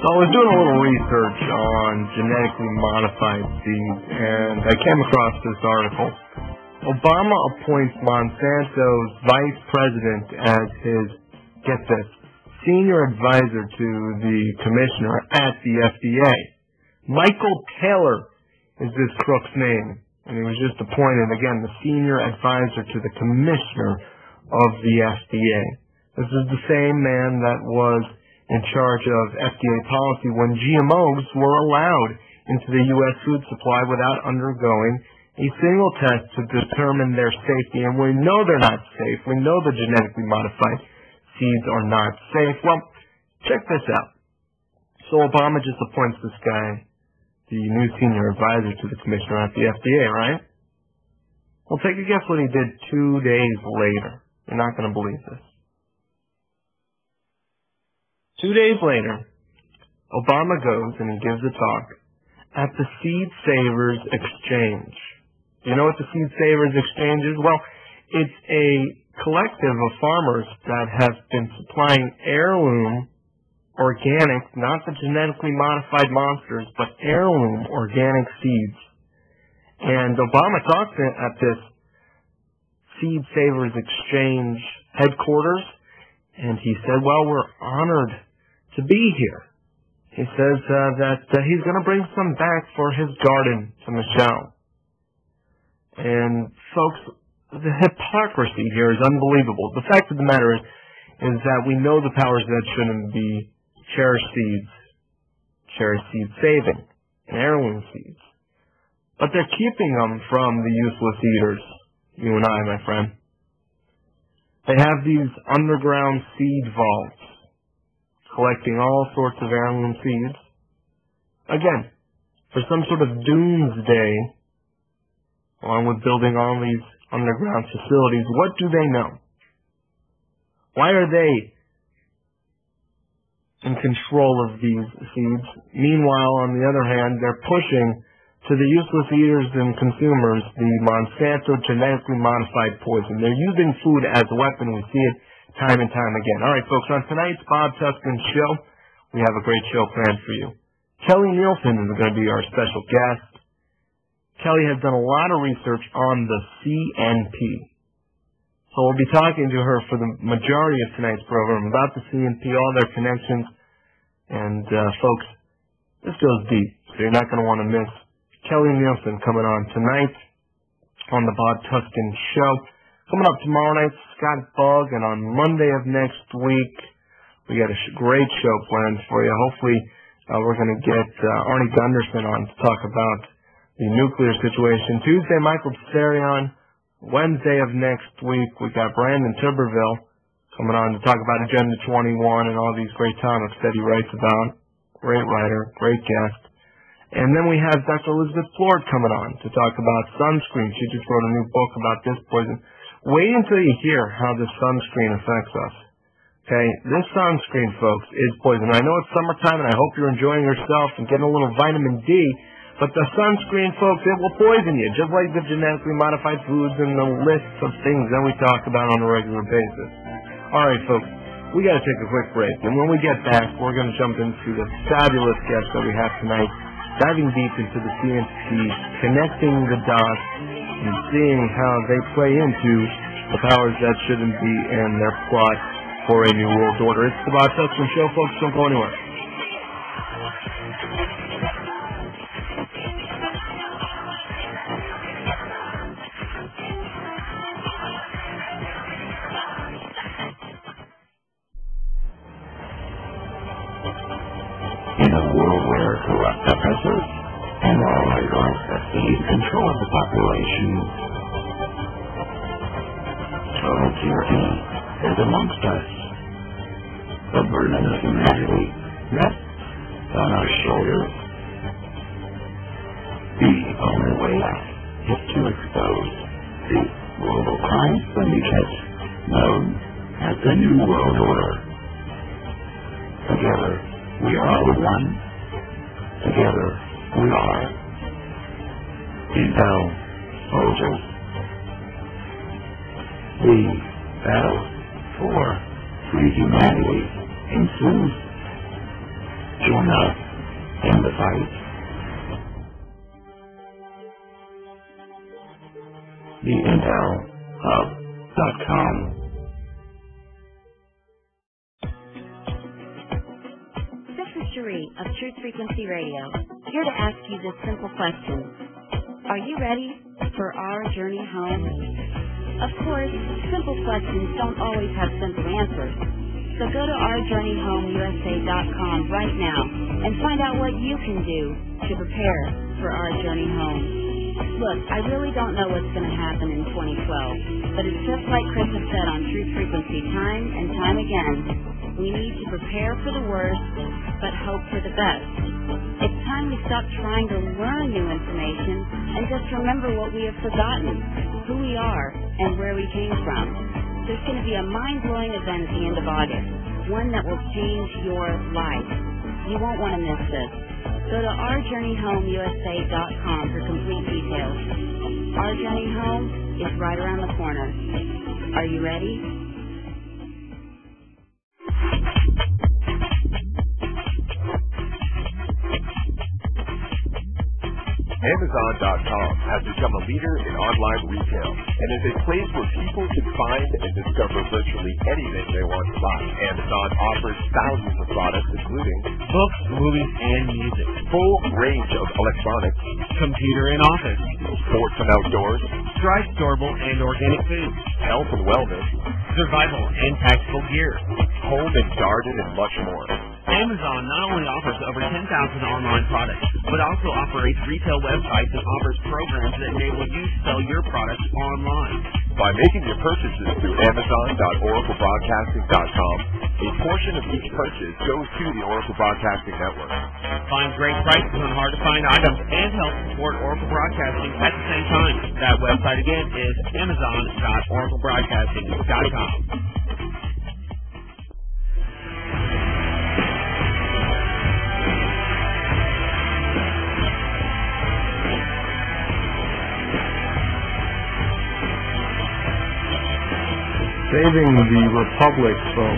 So I was doing a little research on genetically modified seeds, and I came across this article. Obama appoints Monsanto's vice president as his, get this, senior advisor to the commissioner at the FDA. Michael Taylor is this crook's name, and he was just appointed, again, the senior advisor to the commissioner of the FDA. This is the same man that was in charge of FDA policy when GMOs were allowed into the U.S. food supply without undergoing a single test to determine their safety. And we know they're not safe. We know the genetically modified seeds are not safe. Well, check this out. So Obama just appoints this guy, the new senior advisor to the commissioner at the FDA, right? Well, take a guess what he did 2 days later. You're not going to believe this. 2 days later, Obama goes and he gives a talk at the Seed Savers Exchange. You know what the Seed Savers Exchange is? Well, it's a collective of farmers that have been supplying heirloom, organic, not the genetically modified monsters, but heirloom organic seeds. And Obama talked at this Seed Savers Exchange headquarters, and he said, well, we're honored to be here. He says that he's going to bring some back for his garden to Michelle. And folks, the hypocrisy here is unbelievable. The fact of the matter is that we know the powers that shouldn't be cherish seed saving, and heirloom seeds. But they're keeping them from the useless eaters, you and I, my friend. They have these underground seed vaults, collecting all sorts of heirloom seeds. Again, for some sort of doomsday, along with building all these underground facilities, what do they know? Why are they in control of these seeds? Meanwhile, on the other hand, they're pushing to the useless eaters and consumers the Monsanto genetically modified poison. They're using food as a weapon. We see it time and time again. All right, folks, on tonight's Bob Tuskin show, we have a great show planned for you. Kelleigh Nelson is going to be our special guest. Kelleigh has done a lot of research on the CNP. So we'll be talking to her for the majority of tonight's program about the CNP, all their connections. And, folks, this goes deep, so you're not going to want to miss Kelleigh Nelson coming on tonight on the Bob Tuskin show. Coming up tomorrow night, Scott Bug, and on Monday of next week, we got a great show planned for you. Hopefully, we're going to get Arnie Gunderson on to talk about the nuclear situation. Tuesday, Michael Tsarion. Wednesday of next week, we got Brandon Tuberville coming on to talk about Agenda 21 and all these great topics that he writes about. Great writer, great guest. And then we have Dr. Elizabeth Ford coming on to talk about sunscreen. She just wrote a new book about this poison. Wait until you hear how this sunscreen affects us. Okay, this sunscreen, folks, is poison. I know it's summertime, and I hope you're enjoying yourself and getting a little vitamin D, but the sunscreen, folks, it will poison you, just like the genetically modified foods and the list of things that we talk about on a regular basis. All right, folks, we got to take a quick break, and when we get back, we're going to jump into the fabulous guests that we have tonight, diving deep into the CNP, connecting the dots, and seeing how they play into the powers that shouldn't be and their plot for a new world order. It's the Bob Tuskin Show, folks. Don't go anywhere. In a world where corrupt oppressors and all oligarchs that seize control of the population, total tyranny is amongst us. The burden of humanity rests on our shoulders. The only way out is to expose the global crime syndicate known as the New World Order. Together, we are one. Together, we are Intel soldiers. The battle for free humanity ensues. Join us in the fight. TheIntelHub.com. This is Cherie of Truth Frequency Radio, here to ask you this simple question. Are you ready for our journey home? Of course, simple questions don't always have simple answers. So go to ourjourneyhomeusa.com right now and find out what you can do to prepare for our journey home. Look, I really don't know what's going to happen in 2012, but it's just like Chris has said on Truth Frequency time and time again. We need to prepare for the worst, but hope for the best. It's time we stop trying to learn new information and just remember what we have forgotten, who we are, and where we came from. There's going to be a mind-blowing event at the end of August, one that will change your life. You won't want to miss this. Go to ourjourneyhomeusa.com for complete details. Our journey home is right around the corner. Are you ready? Amazon.com has become a leader in online retail and is a place where people can find and discover virtually anything they want to buy. Amazon offers thousands of products including books, movies, and music, full range of electronics, computer and office, sports and outdoors, dry, storable, and organic foods, health and wellness, survival and tactical gear, home and garden, and much more. Amazon not only offers over 10,000 online products, but also operates retail websites and offers programs that enable you to sell your products online. By making your purchases through Amazon.oraclebroadcasting.com, a portion of each purchase goes to the Oracle Broadcasting Network. Find great prices on hard-to-find items and help support Oracle Broadcasting at the same time. That website again is Amazon.oraclebroadcasting.com. Saving the Republic from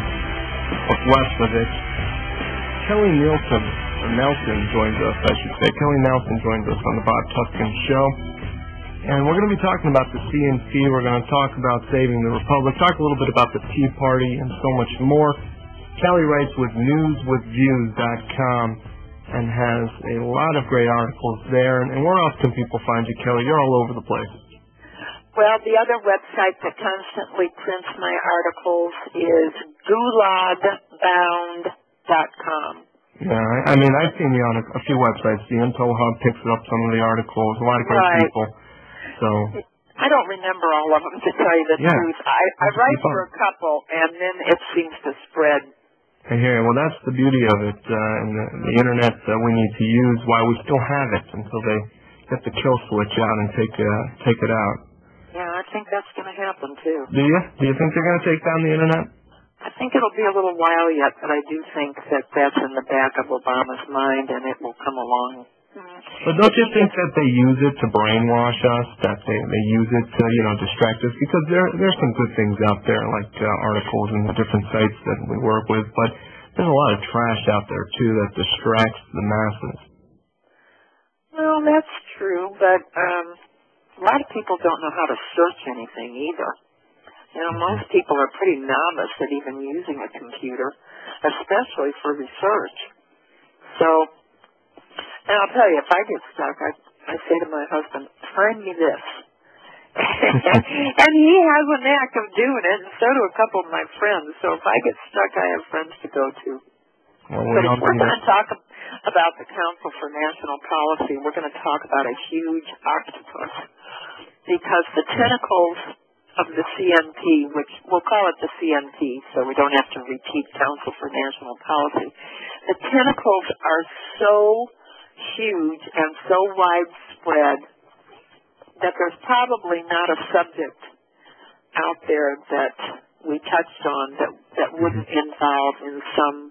Westmovich. Kelleigh Nelson joins us, I should say. Kelleigh Nelson joins us on the Bob Tuskin Show. And we're going to be talking about the CNC. We're going to talk about saving the Republic, talk a little bit about the Tea Party, and so much more. Kelleigh writes with newswithviews.com and has a lot of great articles there. And where else can people find you, Kelleigh? You're all over the place. Well, the other website that constantly prints my articles is gulagbound.com. Yeah, I mean, I've seen you on a few websites. The Intel Hub picks up some of the articles, a lot of great people. So I don't remember all of them, to tell you the truth. I write for a couple, and then it seems to spread. I hear you. Well, that's the beauty of it, and the Internet we need to use while we still have it until they get the kill switch out and take it out. Yeah, I think that's going to happen, too. Do you? Do you think they're going to take down the Internet? I think it'll be a little while yet, but I do think that that's in the back of Obama's mind, and it will come along. But don't you think that they use it to brainwash us, that they use it to, distract us? Because there's some good things out there, like articles and the different sites that we work with, but there's a lot of trash out there, too, that distracts the masses. Well, that's true, but a lot of people don't know how to search anything either. Most people are pretty novice at even using a computer, especially for research. So, and I'll tell you, if I get stuck, I say to my husband, find me this. And he has a knack of doing it, and so do a couple of my friends. So if I get stuck, I have friends to go to. Well, we're going to talk about the Council for National Policy. We're going to talk about a huge octopus, because the tentacles of the CNP, which we'll call it the CNP so we don't have to repeat Council for National Policy, the tentacles are so huge and so widespread that there's probably not a subject out there that we touched on that wouldn't involve in some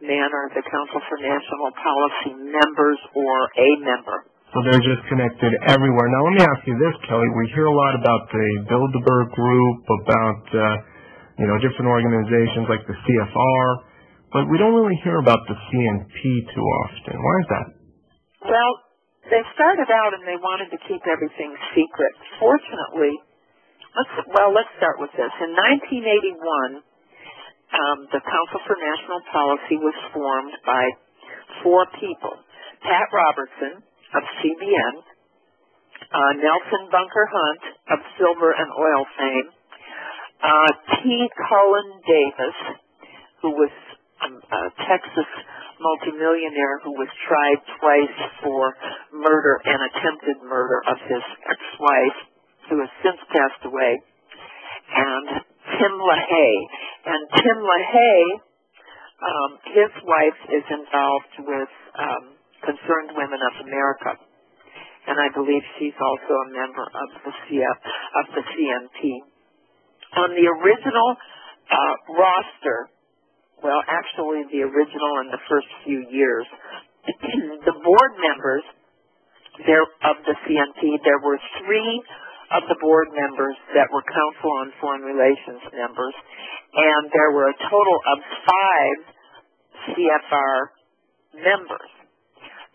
manner the Council for National Policy members or a member. So they're just connected everywhere. Now, let me ask you this, Kelleigh. We hear a lot about the Bilderberg Group, about different organizations like the CFR. but we don't really hear about the CNP too often. Why is that? Well, they started out and they wanted to keep everything secret. Fortunately, let's start with this. In 1981, the Council for National Policy was formed by 4 people. Pat Robertson of CBN, Nelson Bunker Hunt of Silver and Oil fame, T. Cullen Davis, who was a Texas multimillionaire who was tried twice for murder and attempted murder of his ex-wife, who has since passed away, and Tim LaHaye. And Tim LaHaye, his wife is involved with Concerned Women of America, and I believe she's also a member of the CNP. On the original roster, well, actually the original in the first few years, the board members of the CNP, there were 3 of the board members that were Council on Foreign Relations members, and there were a total of 5 CFR members.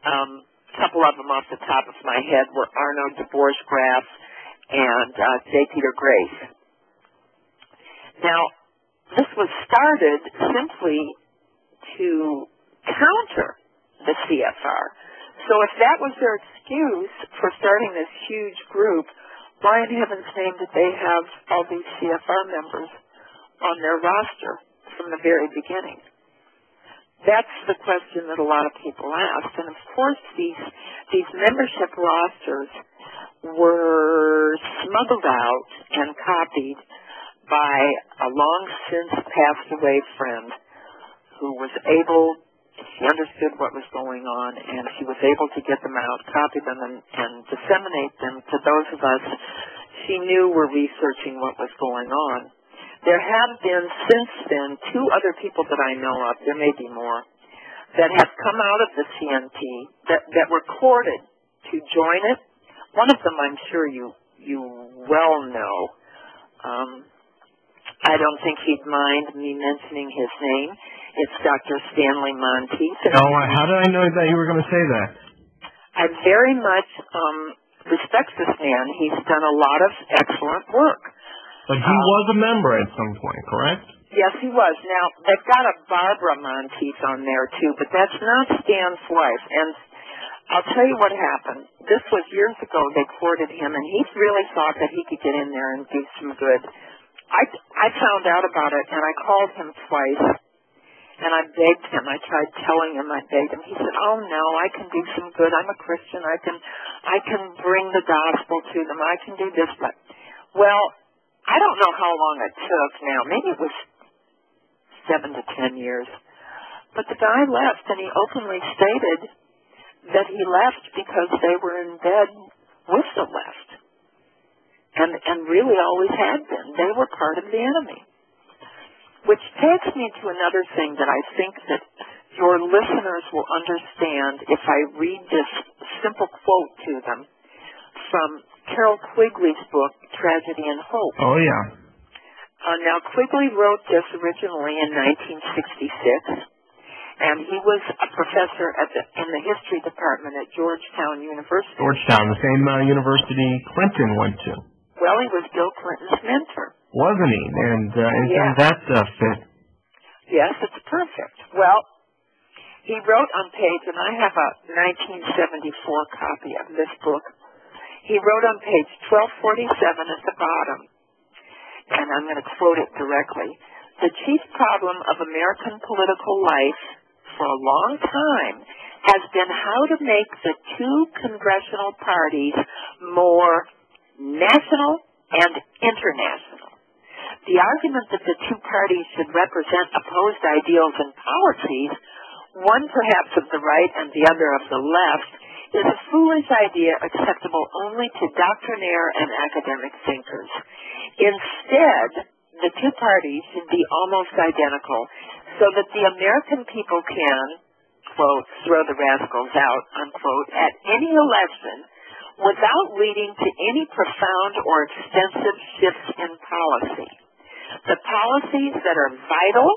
A couple of them off the top of my head were Arno de Borchgraf and J. Peter Grace. Now, this was started simply to counter the CFR. So if that was their excuse for starting this huge group, why in heaven's name did they have all these CFR members on their roster from the very beginning? That's the question that a lot of people asked. And of course, these membership rosters were smuggled out and copied by a long since passed away friend who was able, she understood what was going on, and she was able to get them out, copy them, and disseminate them to those of us she knew were researching what was going on. There have been, since then, 2 other people that I know of, there may be more, that have come out of the CNP that were courted to join it. One of them I'm sure you well know. I don't think he'd mind me mentioning his name. It's Dr. Stanley Monteith. Oh, how did I know that you were going to say that? I very much respect this man. He's done a lot of excellent work. But he was a member at some point, correct? Yes, he was. Now, they've got a Barbara Monteith on there, too, but that's not Stan's wife. And I'll tell you what happened. This was years ago. They courted him, and he really thought that he could get in there and do some good. I found out about it, and I called him twice, and I begged him. I tried telling him, I begged him. He said, "Oh no, I can do some good. I'm a Christian. I can bring the gospel to them. I can do this." But, well, I don't know how long it took now. Maybe it was 7 to 10 years. But the guy left, and he openly stated that he left because they were in bed with the left. And really always had been. They were part of the enemy. Which takes me to another thing that I think that your listeners will understand if I read this simple quote to them from Carol Quigley's book, Tragedy and Hope. Oh, yeah. Now, Quigley wrote this originally in 1966, and he was a professor in the history department at Georgetown University. Georgetown, the same university Clinton went to. Well, he was Bill Clinton's mentor. Wasn't he? And that fit. Yes, it's perfect. Well, he wrote on page, and I have a 1974 copy of this book. He wrote on page 1247 at the bottom, and I'm going to quote it directly. "The chief problem of American political life for a long time has been how to make the 2 congressional parties more national and international. The argument that the 2 parties should represent opposed ideals and policies, one perhaps of the right and the other of the left, is a foolish idea acceptable only to doctrinaire and academic thinkers. Instead, the 2 parties should be almost identical so that the American people can, quote, throw the rascals out, unquote, at any election without leading to any profound or extensive shifts in policy. The policies that are vital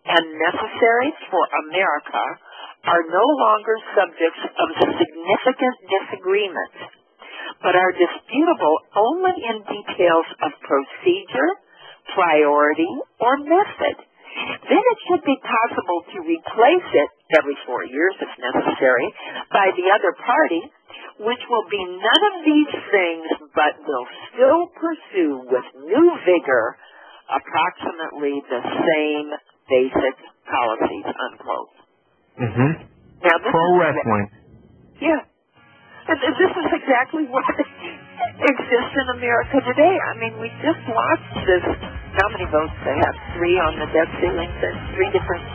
and necessary for America are no longer subjects of significant disagreement, but are disputable only in details of procedure, priority, or method. Then it should be possible to replace it every 4 years if necessary by the other party, which will be none of these things but will still pursue with new vigor approximately the same basic policies, unquote. Mm-hmm. Now, Pro wrestling. Yeah. And this is exactly what exists in America today. I mean, we just lost this. How many votes they have? 3 on the debt ceiling thing? 3 different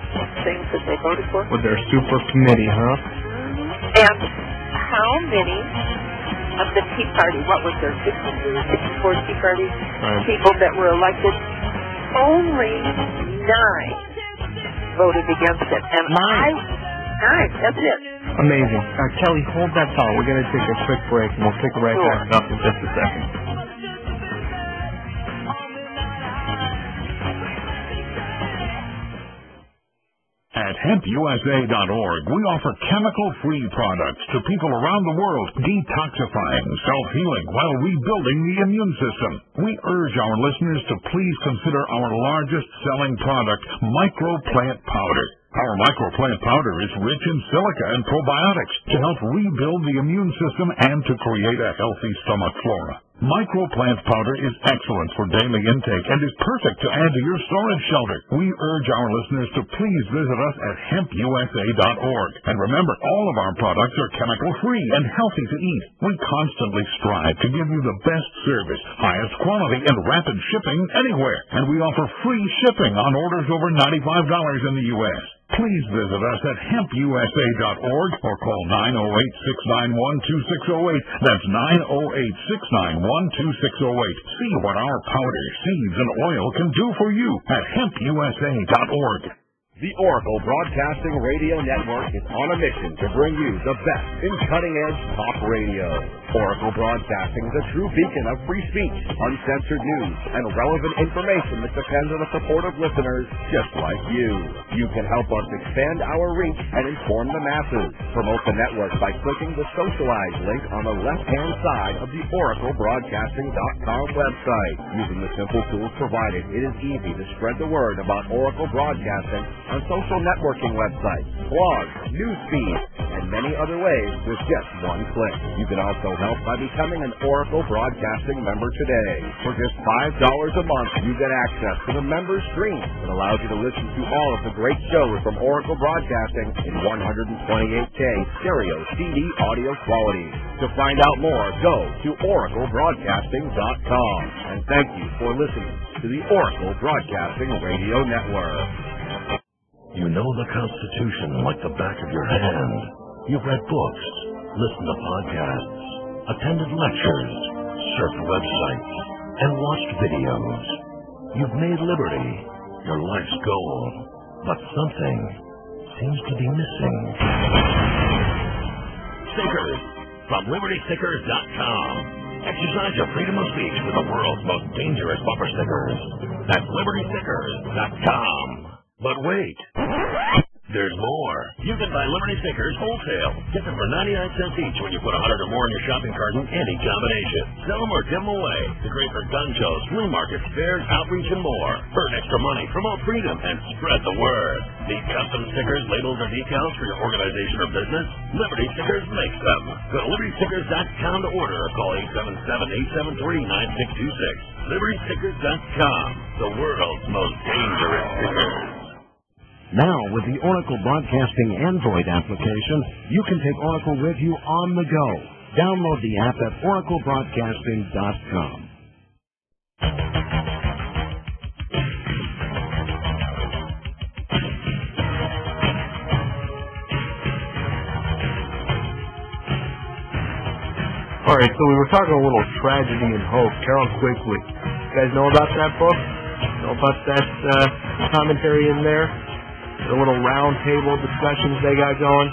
things that they voted for? With their super committee, huh? And how many of the Tea Party, what was there, 64 Tea Party people that were elected? Only 9 voted against it. And 9, that's it. Amazing. Kelly, hold that thought. We're going to take a quick break, and we'll pick it right back up in just a second. At hempusa.org, we offer chemical-free products to people around the world, detoxifying, self-healing, while rebuilding the immune system. We urge our listeners to please consider our largest-selling product, microplant powder. Our microplant powder is rich in silica and probiotics to help rebuild the immune system and to create a healthy stomach flora. Microplant powder is excellent for daily intake and is perfect to add to your storage shelter. We urge our listeners to please visit us at hempusa.org. And remember, all of our products are chemical-free and healthy to eat. We constantly strive to give you the best service, highest quality, and rapid shipping anywhere. And we offer free shipping on orders over $95 in the U.S. Please visit us at hempusa.org or call 908-691-2608. That's 908-691-2608. See what our powder, seeds, and oil can do for you at hempusa.org. The Oracle Broadcasting Radio Network is on a mission to bring you the best in cutting-edge talk radio. Oracle Broadcasting is a true beacon of free speech, uncensored news, and relevant information that depends on the support of listeners just like you. You can help us expand our reach and inform the masses. Promote the network by clicking the Socialize link on the left-hand side of the OracleBroadcasting.com website. Using the simple tools provided, it is easy to spread the word about Oracle Broadcasting on social networking websites, blogs, news feeds, and many other ways with just one click. You can also help by becoming an Oracle Broadcasting member today. For just $5 a month, you get access to the member stream that allows you to listen to all of the great shows from Oracle Broadcasting in 128K stereo CD audio quality. To find out more, go to oraclebroadcasting.com. And thank you for listening to the Oracle Broadcasting Radio Network. You know the Constitution like the back of your hand. You've read books, listened to podcasts, attended lectures, surfed websites, and watched videos. You've made liberty your life's goal, but something seems to be missing. Stickers from LibertyStickers.com. Exercise your freedom of speech with the world's most dangerous bumper stickers. That's LibertyStickers.com. But wait, there's more. You can buy Liberty Stickers wholesale. Get them for 99 cents each when you put 100 or more in your shopping cart in any combination. Sell them or give them away. They're great for gun shows, flea markets, fairs, outreach, and more. Earn extra money, promote freedom, and spread the word. Need custom stickers, labels, or decals for your organization or business? Liberty Stickers makes them. Go to LibertyStickers.com to order or call 877-873-9626. LibertyStickers.com, the world's most dangerous stickers. Now, with the Oracle Broadcasting Android application, you can take Oracle with you on the go. Download the app at oraclebroadcasting.com. All right, so we were talking a little tragedy and hope. Carol Quigley. You guys know about that book? Know about that commentary in there? The little round table discussions they got going?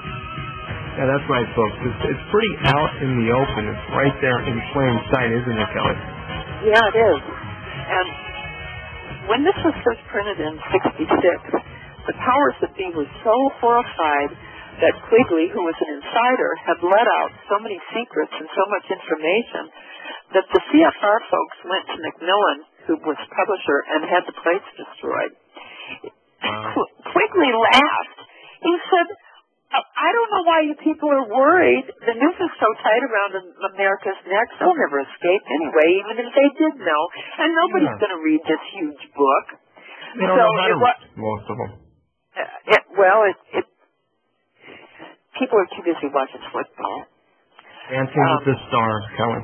Yeah, that's right, folks. It's pretty out in the open. It's right there in plain sight, isn't it, Kelly? Yeah, it is. And when this was first printed in '66, the powers that be were so horrified that Quigley, who was an insider, had let out so many secrets and so much information that the CFR folks went to Macmillan, who was publisher, and had the plates destroyed. Quigley laughed. He said, I don't know why you people are worried. The noose is so tight around America's neck, they'll never escape anyway, even if they did know. And nobody's going to read this huge book. They don't know how to read, most of them. People are too busy watching football. Dancing with the Stars, Kelly.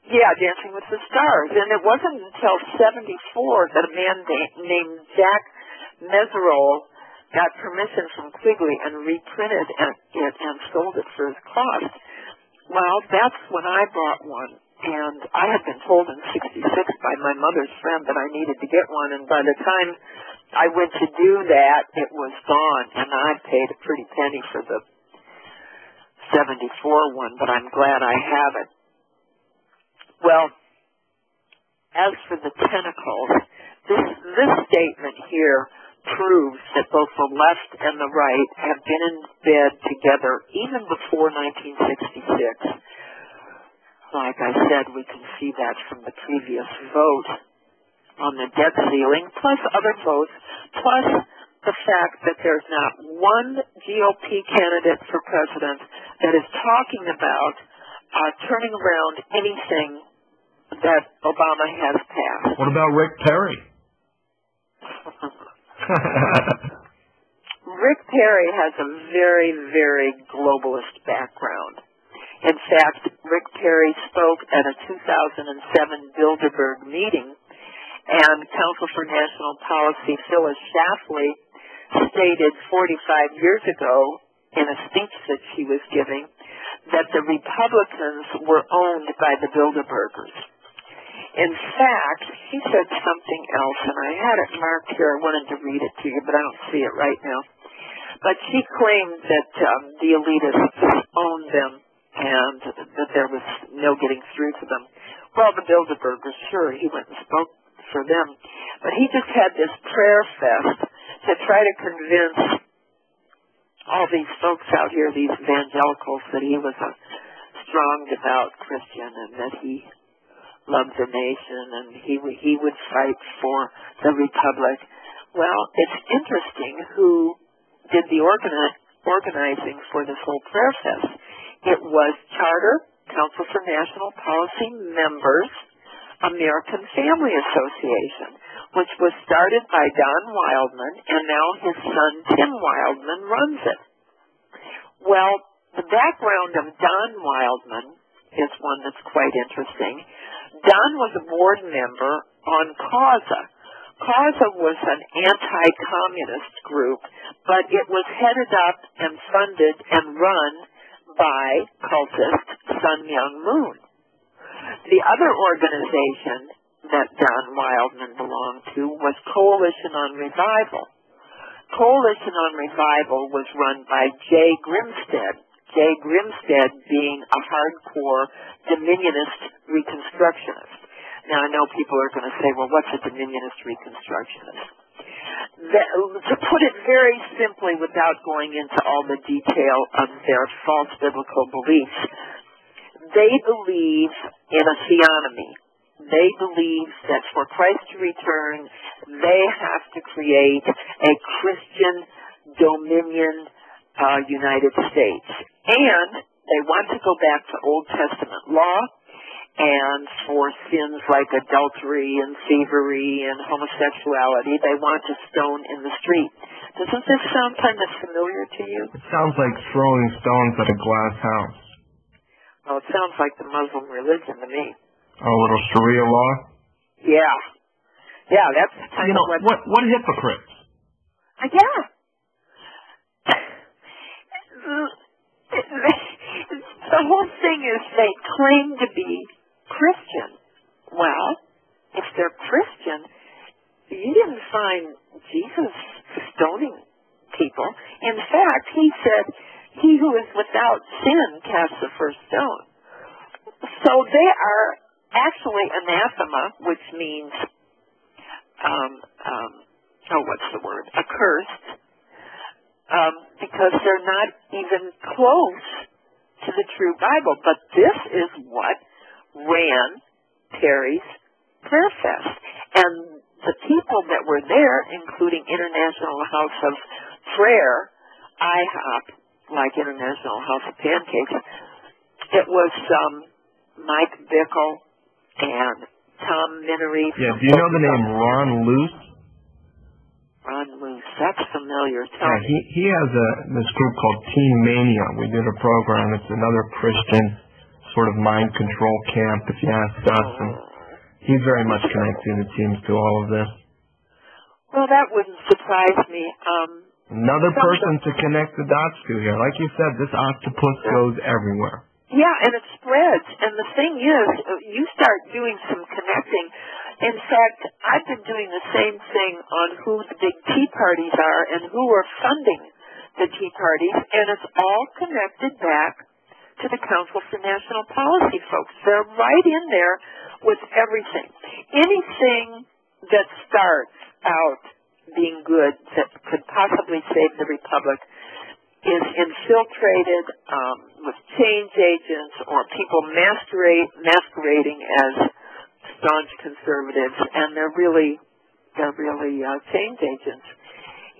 Yeah, Dancing with the Stars. And it wasn't until 1974 that a man named Jack Meserole got permission from Quigley and reprinted it and sold it for his cost. Well, that's when I bought one. And I had been told in 1966 by my mother's friend that I needed to get one. And by the time I went to do that, it was gone. And I paid a pretty penny for the 1974 one, but I'm glad I have it. Well, as for the tentacles, this statement here proves that both the left and the right have been in bed together even before 1966. Like I said, we can see that from the previous vote on the debt ceiling, plus other votes, plus the fact that there's not one GOP candidate for president that is talking about turning around anything that Obama has passed. What about Rick Perry? Rick Perry has a very, very globalist background. In fact, Rick Perry spoke at a 2007 Bilderberg meeting, and Council for National Policy Phyllis Schlafly stated 45 years ago in a speech that she was giving that the Republicans were owned by the Bilderbergers. In fact, she said something else, and I had it marked here. I wanted to read it to you, but I don't see it right now. But she claimed that the elitists owned them and that there was no getting through to them. Well, the Bilderbergers, sure, he went and spoke for them. But he just had this prayer fest to try to convince all these folks out here, these evangelicals, that he was a strong, devout Christian and that he loved the nation and he would fight for the republic. Well, it's interesting who did the organizing for this whole prayer fest. It was Charter, Council for National Policy members, American Family Association, which was started by Don Wildman, and now his son Tim Wildman runs it. Well, the background of Don Wildman is one that's quite interesting. Don was a board member on CAUSA. CAUSA was an anti-communist group, but it was headed up and funded and run by cultist Sun Myung Moon. The other organization that Don Wildman belonged to was Coalition on Revival. Coalition on Revival was run by Jay Grimstead. Jay Grimstead being a hardcore Dominionist Reconstructionist. Now, I know people are going to say, well, what's a Dominionist Reconstructionist? To put it very simply, without going into all the detail of their false biblical beliefs, they believe in a theonomy. They believe that for Christ to return, they have to create a Christian dominion United States. And they want to go back to Old Testament law, and for sins like adultery and thievery and homosexuality, they want to stone in the street. Doesn't this sound kind of familiar to you? It sounds like throwing stones at a glass house. Well, it sounds like the Muslim religion to me. A little Sharia law? Yeah. Yeah, that's kind of what hypocrites? Yeah. The whole thing is they claim to be Christian. Well, if they're Christian, you didn't find Jesus stoning people. In fact, he said, he who is without sin casts the first stone. So they are actually anathema, which means, accursed. because they're not even close to the true Bible. But this is what ran Terry's Prayer Fest. And the people that were there, including International House of Prayer, IHOP, like International House of Pancakes, it was Mike Bickle and Tom Minery. Yeah, do you know the name Ron Luce? Ron Luce, that's familiar. He has this group called Teen Mania. We did a program. It's another Christian sort of mind control camp, if you ask us. And he's very much connected, it seems, to all of this. Well, that wouldn't surprise me. Another person to connect the dots to here. Like you said, this octopus goes everywhere. Yeah, and it spreads. And the thing is, you start doing some connecting. In fact, I've been doing the same thing on who the big tea parties are and who are funding the tea parties, and it's all connected back to the Council for National Policy folks. They're right in there with everything. Anything that starts out being good that could possibly save the Republic is infiltrated with change agents or people masquerading as staunch conservatives, and they're really change agents.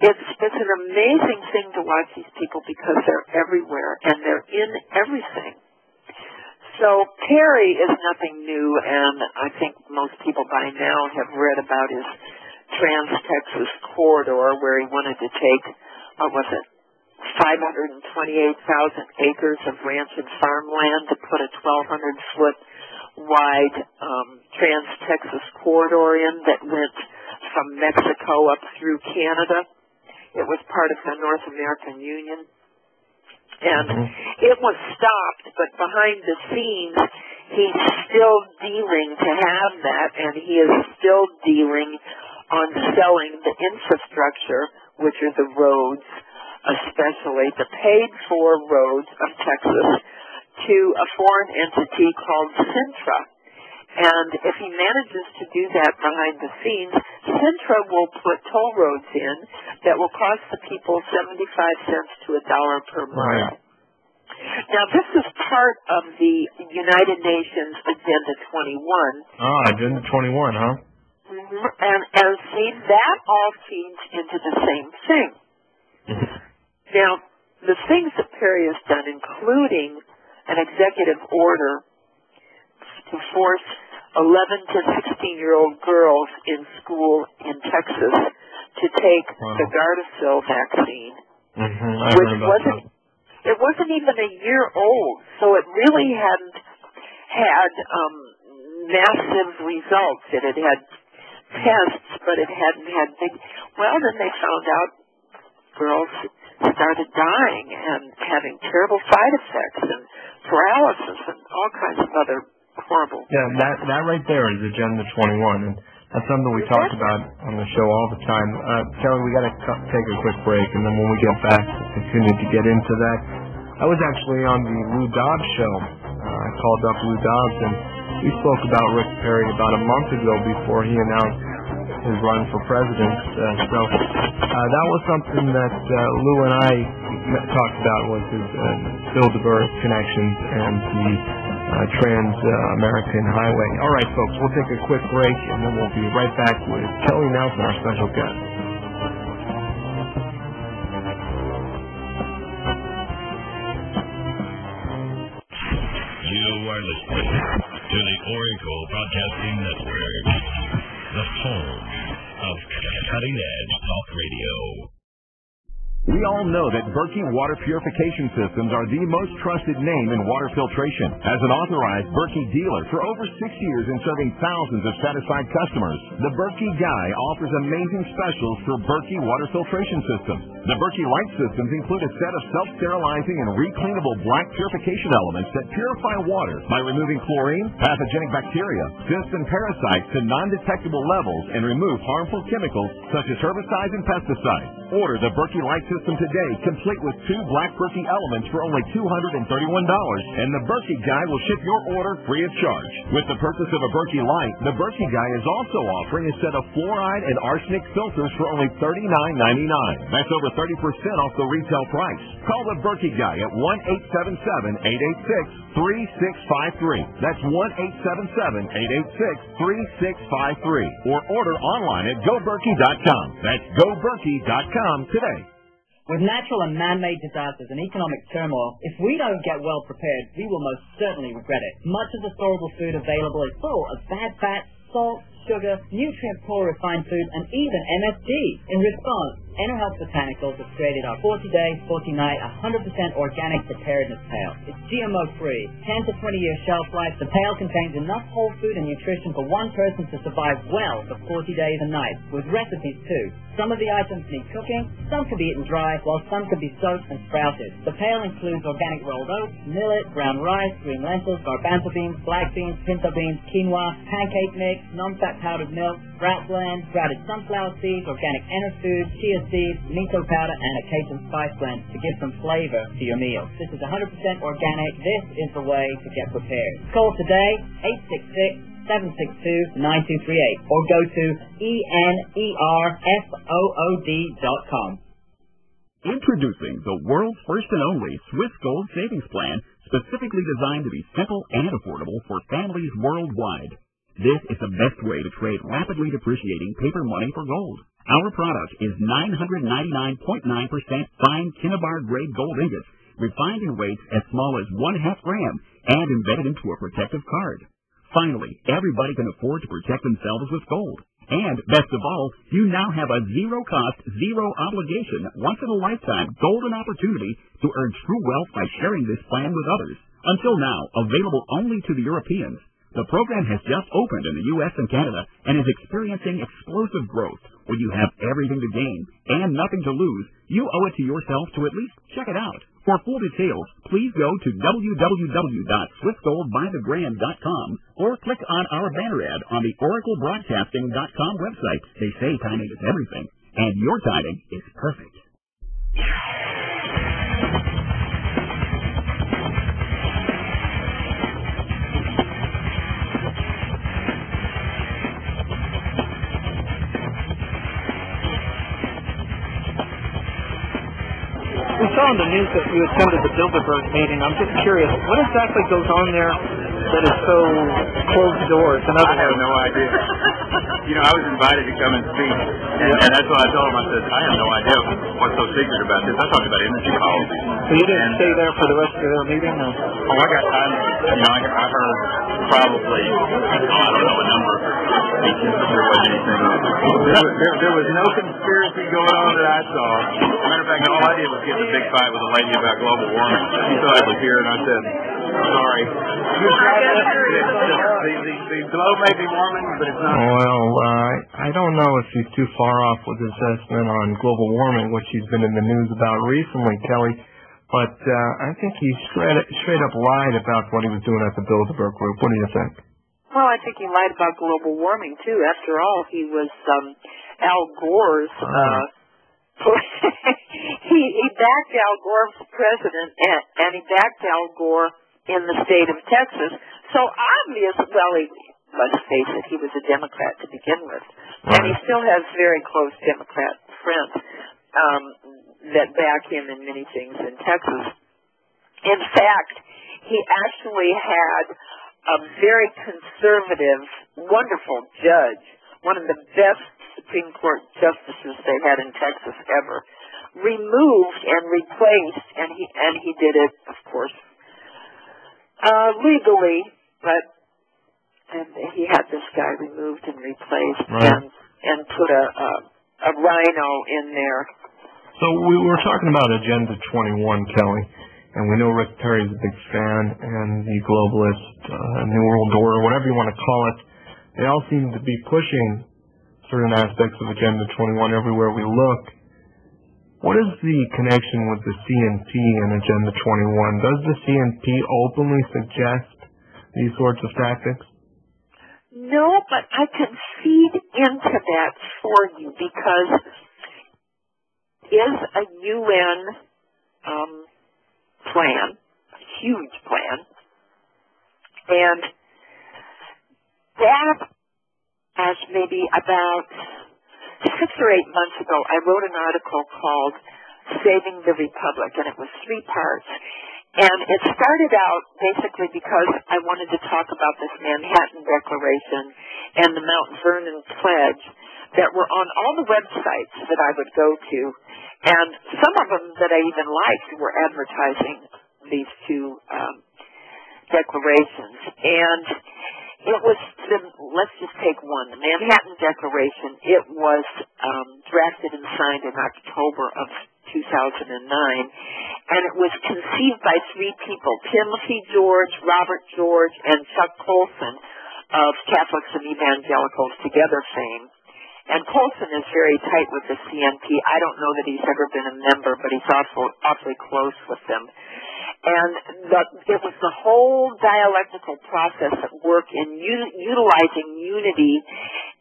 It's an amazing thing to watch these people because they're everywhere and they're in everything. So Terry is nothing new, and I think most people by now have read about his Trans-Texas corridor where he wanted to take, 528,000 acres of ranch and farmland to put a 1,200-foot wide Trans-Texas corridor in that went from Mexico up through Canada. It was part of the North American Union. And it was stopped, but behind the scenes, he's still dealing to have that, and he is still dealing on selling the infrastructure, which are the roads, especially the paid-for roads of Texas, to a foreign entity called Sintra. And if he manages to do that behind the scenes, Sintra will put toll roads in that will cost the people 75 cents to $1 per mile. Now, this is part of the United Nations Agenda 21. Agenda 21, huh? And see, that all feeds into the same thing. Now, the things that Perry has done, including an executive order to force 11 to 16-year-old girls in school in Texas to take the Gardasil vaccine, which wasn't even a year old, so it really hadn't had massive results. It had had tests, but it hadn't had big. Well, then they found out girls started dying and having terrible side effects and paralysis and all kinds of other horrible. Yeah, that right there is Agenda 21, and that's something we talk about on the show all the time. Kelly, we got to take a quick break, and then when we get back, we'll continue to get into that. I was actually on the Lou Dobbs show. I called up Lou Dobbs, and we spoke about Rick Perry about a month ago before he announced his run for president. So that was something that Lou and I talked about, was his Bilderberg connections and the Trans-American Highway. All right, folks, we'll take a quick break, and then we'll be right back with Kelleigh Nelson, our special guest. You are listening to the Oracle Broadcasting Network, the home of cutting-edge talk radio. We all know that Berkey water purification systems are the most trusted name in water filtration. As an authorized Berkey dealer for over 6 years and serving thousands of satisfied customers, the Berkey Guy offers amazing specials for Berkey water filtration systems. The Berkey Light systems include a set of self-sterilizing and recleanable black purification elements that purify water by removing chlorine, pathogenic bacteria, cysts, and parasites to non-detectable levels and remove harmful chemicals such as herbicides and pesticides. Order the Berkey Light System today, complete with 2 black Berkey elements for only $231, and the Berkey Guy will ship your order free of charge. With the purchase of a Berkey Light, the Berkey Guy is also offering a set of fluoride and arsenic filters for only $39.99. That's over 30% off the retail price. Call the Berkey Guy at 1-877-886-3653. That's 1-877-886-3653. Or order online at GoBerkey.com. That's GoBerkey.com today. With natural and man-made disasters and economic turmoil, if we don't get well prepared, we will most certainly regret it. Much of the storable food available is full of bad fat, salt, sugar, nutrient-poor refined food, and even MSG. In response, EnerHealth Botanicals has created our 40-day, 40-night, 100% organic preparedness pail. It's GMO-free, 10 to 20-year shelf life. The pail contains enough whole food and nutrition for one person to survive well for 40 days and nights, with recipes too. Some of the items need cooking, some can be eaten dry, while some can be soaked and sprouted. The pail includes organic rolled oats, millet, brown rice, green lentils, garbanzo beans, black beans, pinto beans, quinoa, pancake mix, non-fat powdered milk, sprout blend, sprouted sunflower seeds, organic enner food, chia seeds, miso powder, and a Cajun spice blend to give some flavor to your meal. This is 100% organic. This is the way to get prepared. Call today, 866-762-9238, or go to enerfood.com. Introducing the world's first and only Swiss Gold Savings Plan, specifically designed to be simple and affordable for families worldwide. This is the best way to trade rapidly depreciating paper money for gold. Our product is 999.9% fine Kinnabar grade gold ingots, refined in weights as small as 1/2 gram, and embedded into a protective card. Finally, everybody can afford to protect themselves with gold. And, best of all, you now have a zero-cost, zero-obligation, once-in-a-lifetime golden opportunity to earn true wealth by sharing this plan with others. Until now, available only to the Europeans. The program has just opened in the U.S. and Canada and is experiencing explosive growth. When you have everything to gain and nothing to lose, you owe it to yourself to at least check it out. For full details, please go to www.swissgoldbythegram.com or click on our banner ad on the oraclebroadcasting.com website. They say timing is everything, and your timing is perfect. We saw on the news that you attended the Bilderberg meeting. I'm just curious, what exactly goes on there that is so closed doors? I have no idea. You know, I was invited to come and speak, and that's what I told him. I said, I have no idea what's so secret about this. I talked about energy policy. So you didn't stay there for the rest of their meeting? Or? Oh, I got time. You know, I heard probably, I don't know, a number of speeches. There wasn't anything. There was no conspiracy going on that I saw. As a matter of fact, all I did was get in a big fight with a lady about global warming. She thought I was here, and I said, sorry. The globe may be warming, but it's not. Well, I don't know if he's too far off with his assessment on global warming, which he's been in the news about recently, Kelly. But I think he straight up lied about what he was doing at the Bilderberg Group. What do you think? Well, I think he lied about global warming, too. After all, he was Al Gore's... he backed Al Gore for president, and he backed Al Gore in the state of Texas. So obviously, well, let's face it, he was a Democrat to begin with. Right. And he still has very close Democrat friends that back him in many things in Texas. In fact, he actually had a very conservative, wonderful judge, one of the best Supreme Court justices they had in Texas ever, removed and replaced, and he did it, of course, legally, but he had this guy removed and replaced, right, and put a rhino in there. So we were talking about Agenda 21, Kelly, and we know Rick Perry's a big fan, and the Globalist, New World Order, whatever you want to call it, they all seem to be pushing certain aspects of Agenda 21 everywhere we look. What is the connection with the CNP and Agenda 21? Does the CNP openly suggest these sorts of tactics? No, but I can feed into that for you because is a UN plan, a huge plan, and that, as maybe about 6 or 8 months ago, I wrote an article called Saving the Republic, and it was 3 parts. And it started out basically because I wanted to talk about this Manhattan Declaration and the Mount Vernon Pledge that were on all the websites that I would go to. And some of them that I even liked were advertising these 2 declarations. And it was, let's just take one, the Manhattan Declaration. It was drafted and signed in October of 2009, and it was conceived by 3 people, Timothy George, Robert George, and Chuck Colson of Catholics and Evangelicals Together fame. And Colson is very tight with the CNP. I don't know that he's ever been a member, but he's awfully close with them. And it was the whole dialectical process at work in utilizing unity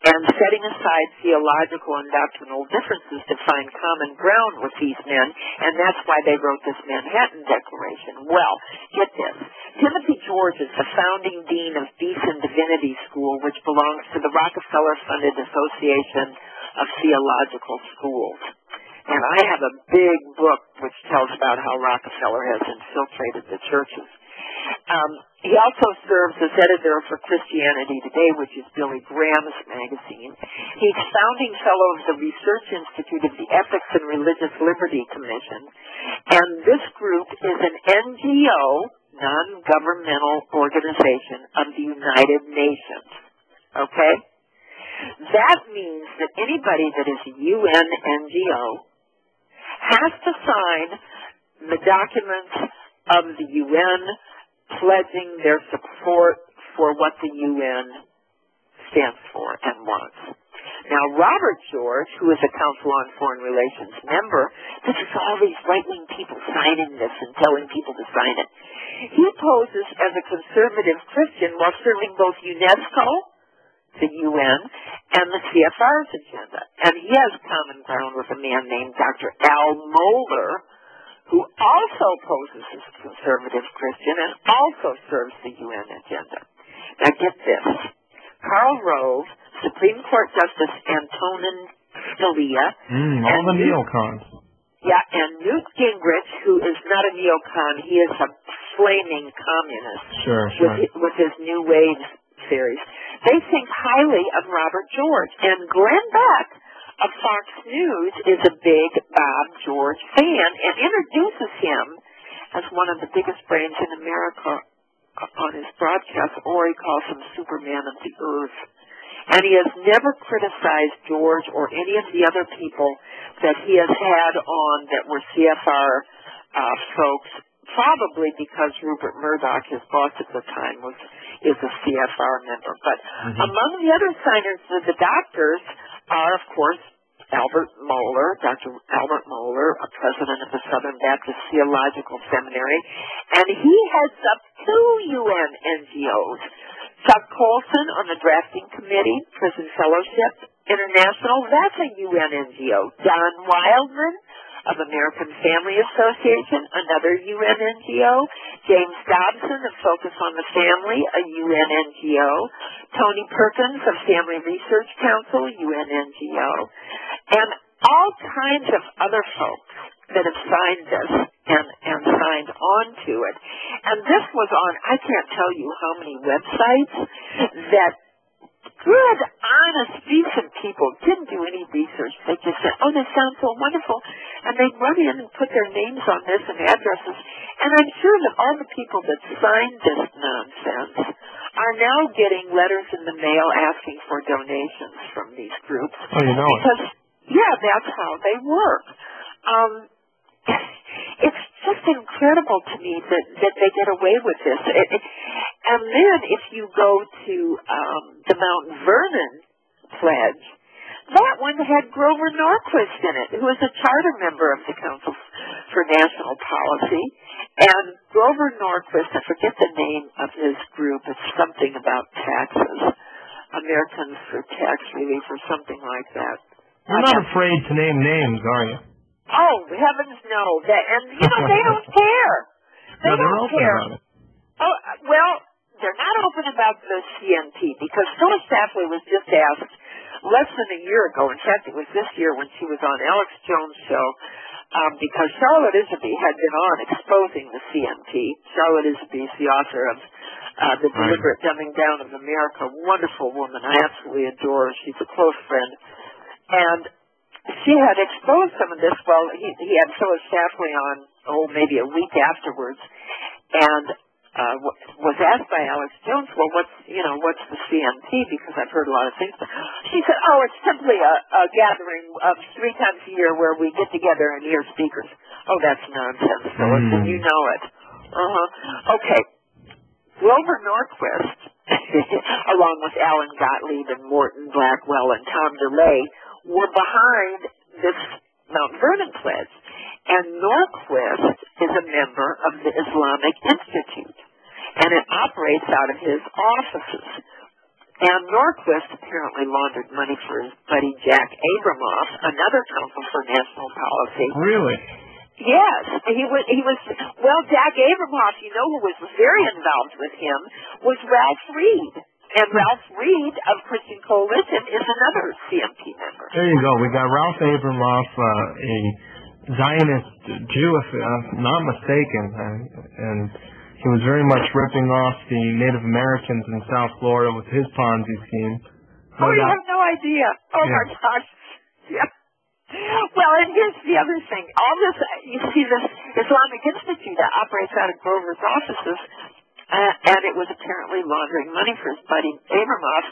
and setting aside theological and doctrinal differences to find common ground with these men, and that's why they wrote this Manhattan Declaration. Well, get this. Timothy George is the founding dean of Beeson Divinity School, which belongs to the Rockefeller-funded Association of Theological Schools. And I have a big book which tells about how Rockefeller has infiltrated the churches. He also serves as editor for Christianity Today, which is Billy Graham's magazine. He's founding fellow of the Research Institute of the Ethics and Religious Liberty Commission. And this group is an NGO, non-governmental organization of the United Nations. Okay? That means that anybody that is a UN NGO has to sign the documents of the UN pledging their support for what the UN stands for and wants. Now, Robert George, who is a Council on Foreign Relations member, this is all these right-wing people signing this and telling people to sign it. He poses as a conservative Christian while serving both UNESCO, the UN, and the CFR's agenda. And he has common ground with a man named Dr. Al Mohler, who also poses as a conservative Christian and also serves the UN agenda. Now get this. Karl Rove, Supreme Court Justice Antonin Scalia, all the neocons. Yeah, and Newt Gingrich, who is not a neocon, he is a flaming communist. Sure. With his New Wave series. They think highly of Robert George. And Glenn Beck of Fox News is a big Bob George fan and introduces him as one of the biggest brains in America on his broadcast, or he calls him Superman of the Earth. And he has never criticized George or any of the other people that he has had on that were CFR folks, probably because Rupert Murdoch, his boss at the time, is a CFR member. But among the other signers of the doctors are, of course, Albert Mohler, Dr. Albert Mohler, a president of the Southern Baptist Theological Seminary, and he heads up 2 UN NGOs. Chuck Colson on the drafting committee, Prison Fellowship International, that's a UN NGO. Don Wildman of American Family Association, another UN NGO. James Dobson of Focus on the Family, a UN NGO. Tony Perkins of Family Research Council, UN NGO. And all kinds of other folks that have signed this and signed on to it. And this was on, I can't tell you how many websites that good, honest, decent people didn't do any research. They just said, oh, this sounds so wonderful. And they'd run in and put their names on this and addresses. And I'm sure that all the people that signed this nonsense are now getting letters in the mail asking for donations from these groups. Oh, you know it. Because, yeah, that's how they work. It's just incredible to me that they get away with this. And then if you go to the Mount Vernon Pledge, that one had Grover Norquist in it, who is a charter member of the Council for National Policy. And Grover Norquist, I forget the name of his group, it's something about taxes, Americans for Tax Relief or something like that. You're not afraid to name names, are you? Oh, heavens no. And, you know, they don't care. They don't care. Oh, well, they're not open about the CNP because Phyllis Schlafly was just asked less than a year ago. In fact, it was this year when she was on Alex Jones' show because Charlotte Isabey had been on exposing the CNP. Charlotte Isabey is the author of The Deliberate Dumbing Down of America. Wonderful woman. I absolutely adore her. She's a close friend. And she had exposed some of this. Well, he had Phyllis Schlafly on, maybe a week afterwards, and was asked by Alex Jones, well, what's the CNP? Because I've heard a lot of things. She said, it's simply a gathering of 3 times a year where we get together and hear speakers. Oh, that's nonsense, Phyllis, and you know it. Okay. Grover Norquist, along with Alan Gottlieb and Morton Blackwell and Tom DeLay, were behind this Mount Vernon pledge. And Norquist is a member of the Islamic Institute, and it operates out of his offices. And Norquist apparently laundered money for his buddy Jack Abramoff, another counsel for national policy. Really? Yes. He was, Jack Abramoff, you know, who was very involved with him, was Ralph Reed. And Ralph Reed of Christian Coalition is another CMP member. There you go. We got Ralph Abramoff, a Zionist Jew, if not mistaken, and he was very much ripping off the Native Americans in South Florida with his Ponzi scheme. You have no idea. Oh, my gosh. Yeah. Well, and here's the other thing. All this, you see, this Islamic Institute that operates out of Grover's offices, and it was apparently laundering money for his buddy Abramoff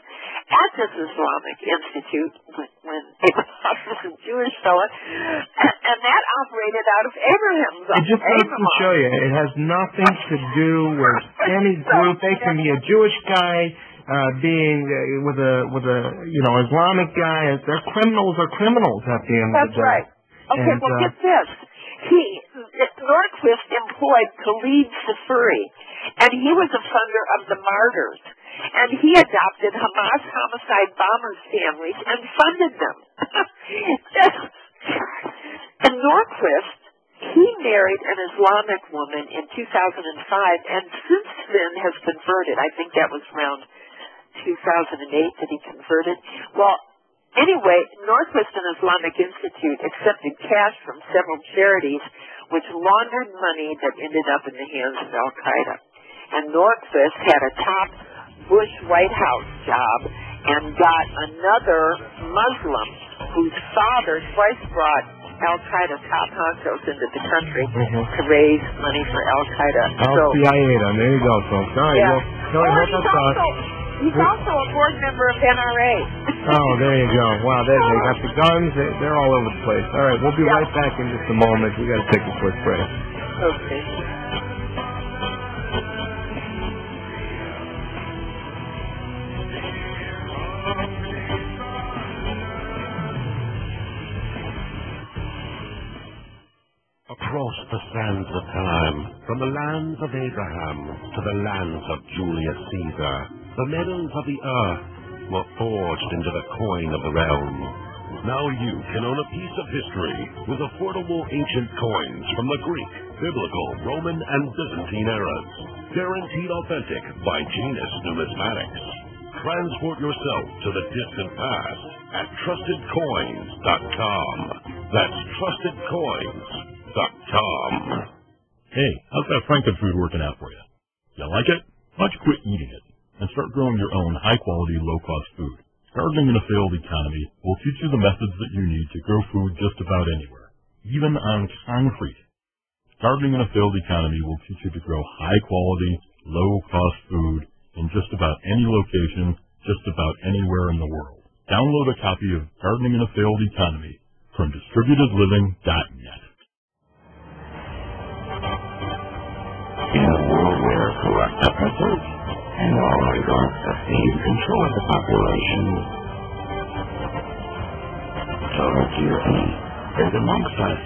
at this Islamic Institute when Abramoff was a Jewish fellow, and that operated out of Abraham's office. It just goes to show you, it has nothing to do with any group. They can be a Jewish guy being with a Islamic guy. They're criminals are criminals at the end of the day. That's right. Okay, well, get this. Norquist employed Khalid Safuri, and he was a funder of the Martyrs, and he adopted Hamas homicide bombers' families and funded them. And Norquist, he married an Islamic woman in 2005, and since then has converted. I think that was around 2008 that he converted. Well, anyway, Norquist and Islamic Institute accepted cash from several charities which laundered money that ended up in the hands of Al-Qaeda. And Norquist had a top Bush White House job and got another Muslim whose father twice brought Al-Qaeda top honchos into the country to raise money for Al-Qaeda. Al-Qaeda, there you go, folks. All right, he's also a board member of NRA. Oh, there you go. Wow, they got the guns. They're all over the place. All right, we'll be right back in just a moment. We got to take a quick break. Okay. Across the sands of time, from the lands of Abraham to the lands of Julius Caesar, the metals of the earth were forged into the coin of the realm. Now you can own a piece of history with affordable ancient coins from the Greek, Biblical, Roman, and Byzantine eras. Guaranteed authentic by Genus Numismatics. Transport yourself to the distant past at TrustedCoins.com. That's TrustedCoins.com. Hey, how's that Frankenfood working out for you? You like it? Why don't you quit eating it and start growing your own high-quality, low-cost food? Gardening in a Failed Economy will teach you the methods that you need to grow food just about anywhere, even on concrete. Gardening in a Failed Economy will teach you to grow high-quality, low-cost food in just about any location, just about anywhere in the world. Download a copy of Gardening in a Failed Economy from DistributedLiving.net. In a world where corrupt oppressors and oligarchs obtain control of the population, total tyranny is amongst us.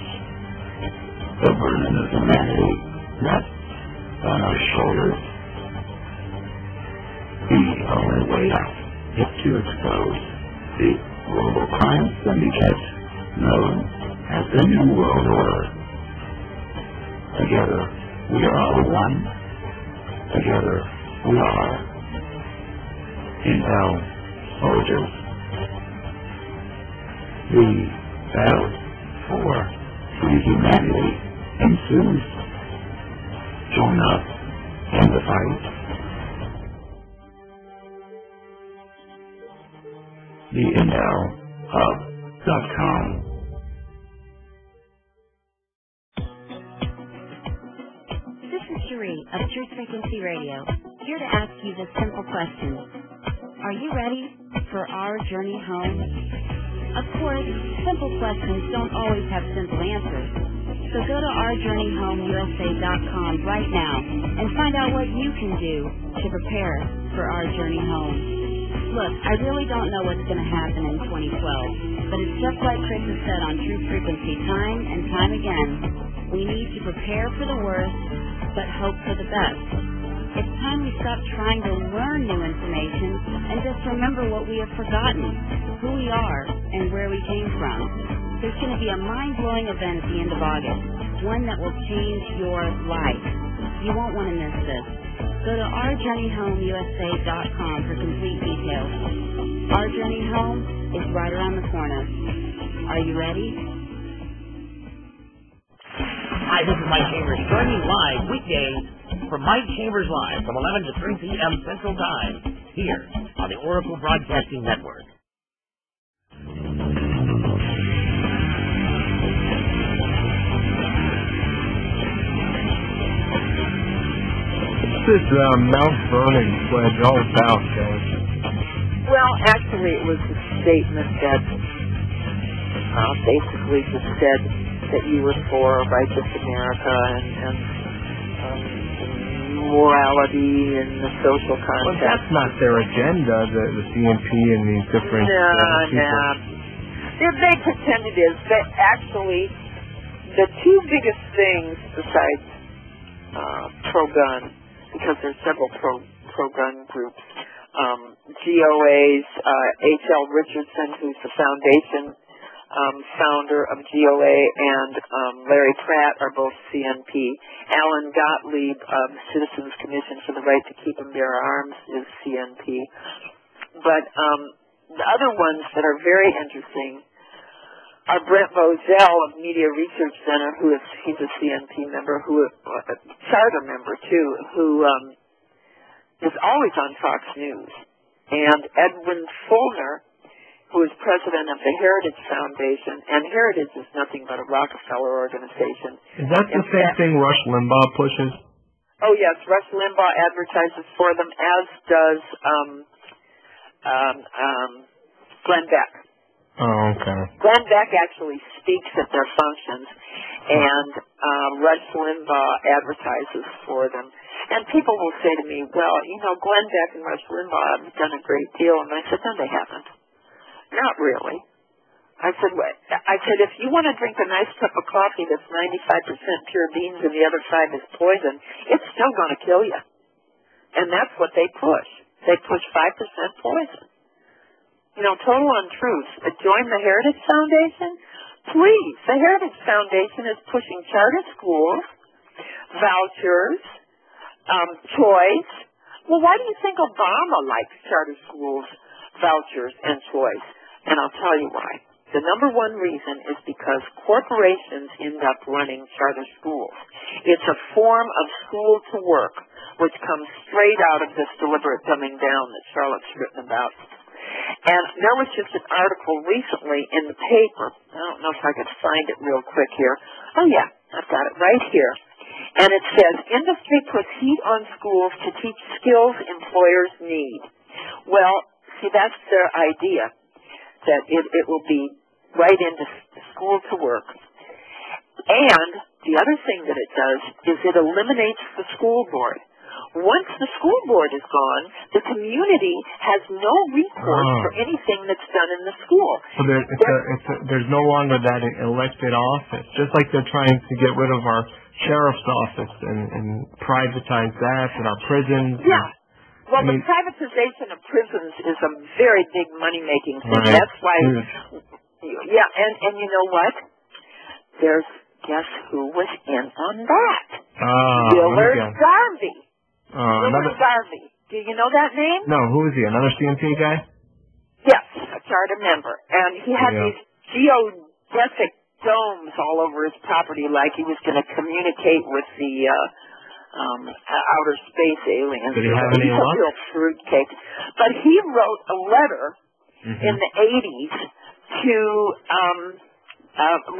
The burden of humanity rests on our shoulders. The only way out is to expose the global crime syndicates known as the New World Order. Together, we are all one. Together, we are Intel soldiers. The battle for free humanity ensues. Join us in the fight. TheIntelHub.com. This is Cherie of Truth Frequency Radio, here to ask you this simple question. Are you ready for our journey home? Of course, simple questions don't always have simple answers. So go to ourjourneyhomeusa.com right now and find out what you can do to prepare for our journey home. Look, I really don't know what's going to happen in 2012, but it's just like Chris has said on Truth Frequency time and time again. We need to prepare for the worst, but hope for the best. It's time we stop trying to learn new information and just remember what we have forgotten, who we are, and where we came from. There's going to be a mind-blowing event at the end of August, one that will change your life. You won't want to miss this. Go to ourjourneyhomeusa.com for complete details. Our journey home is right around the corner. Are you ready? Hi, this is Mike Chambers. Join me live weekdays for Mike Chambers Live from 11 to 3 p.m. Central Time here on the Oracle Broadcasting Network. This Mount Vernon pledge all about, guys? Well, actually, it was a statement that basically just said that you were for righteous America and morality and the social context. Well, that's not their agenda, the CNP and these different people. No. They pretend it is. But actually, the two biggest things besides pro-gun, because there's several pro-gun groups, GOA's H.L. Richardson, who's the foundation founder of GOA, and Larry Pratt are both CNP. Alan Gottlieb of Citizens Commission for the Right to Keep and Bear Arms is CNP. But the other ones that are very interesting are Brent Moselle of Media Research Center, he's a CNP member, a charter member too, who is always on Fox News, and Edwin Fulner, who is president of the Heritage Foundation, and Heritage is nothing but a Rockefeller organization. Is that the same thing Rush Limbaugh pushes? Oh yes, Rush Limbaugh advertises for them, as does Glenn Beck. Oh, okay. Glenn Beck actually speaks at their functions, and Rush Limbaugh advertises for them. And people will say to me, well, Glenn Beck and Rush Limbaugh have done a great deal. And I said, no, they haven't. Not really. I said, if you want to drink a nice cup of coffee that's 95% pure beans and the other 5 is poison, it's still going to kill you. And that's what they push. They push 5% poison. Total untruth. Join the Heritage Foundation? Please. The Heritage Foundation is pushing charter schools, vouchers, choice. Well, why do you think Obama likes charter schools, vouchers, and choice? And I'll tell you why. The number one reason is because corporations end up running charter schools. It's a form of school to work, which comes straight out of this deliberate dumbing down that Charlotte's written about. And there was just an article recently in the paper. I don't know if I could find it real quick here. Oh, yeah, I've got it right here. And it says, industry puts heat on schools to teach skills employers need. Well, see, that's their idea, that it will be right into school to work. And the other thing that it does is it eliminates the school board. Once the school board is gone, the community has no recourse for anything that's done in the school. So there's no longer that elected office, just like they're trying to get rid of our sheriff's office and privatize that and our prisons. Yeah. Well, the privatization of prisons is a very big money-making thing. Right. That's why, and you know what? guess who was in on that? Willard Garvey. Willard Garvey. Do you know that name? No, who is he? Another CMP guy? Yes, a charter member. And he had these geodesic domes all over his property like he was going to communicate with the outer space aliens. Did he have any luck? He's a real fruitcake. But he wrote a letter in the 80s to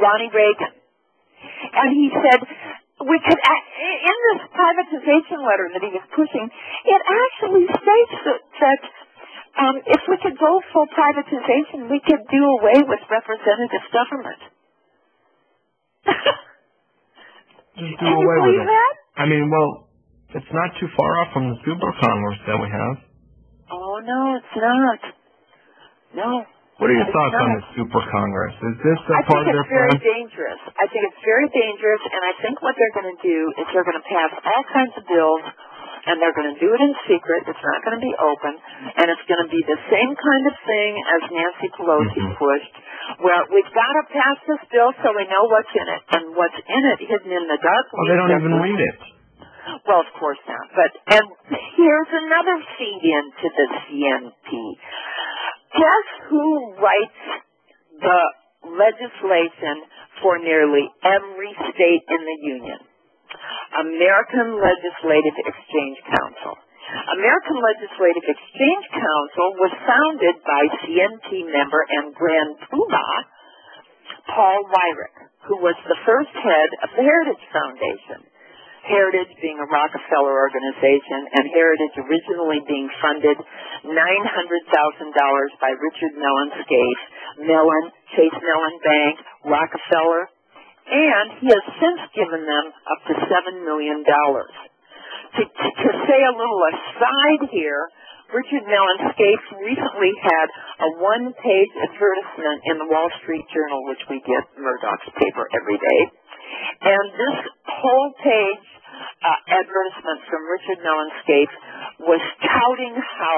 Ronnie Reagan. And he said, we could, in this privatization letter that he was pushing, it actually states that if we could go full privatization, we could do away with representative government. Just do away with it. That? I mean, well, it's not too far off from the Super Congress that we have. Oh, no, it's not. No. What are your thoughts on the Super Congress? Is this a part of their I plan? think it's very dangerous. I think it's very dangerous, and I think what they're going to do is they're going to pass all kinds of bills, and they're going to do it in secret. It's not going to be open, and it's going to be the same kind of thing as Nancy Pelosi pushed, where we've got to pass this bill so we know what's in it, and what's in it hidden in the dark. Well, they don't even read it. Well, of course not. And here's another feed into the CNP. Guess who writes the legislation for nearly every state in the Union? American Legislative Exchange Council. American Legislative Exchange Council was founded by CNP member and Grand Poobah Paul Weyrich, who was the first head of the Heritage Foundation. Heritage being a Rockefeller organization, and Heritage originally being funded $900,000 by Richard Mellon Scaife, Chase Mellon Bank, Rockefeller, and he has since given them up to $7 million. To say a little aside here, Richard Mellon Scaife recently had a one-page advertisement in the Wall Street Journal, which we get, Murdoch's paper, every day. And this whole page advertisement from Richard Mellon Scaife was touting how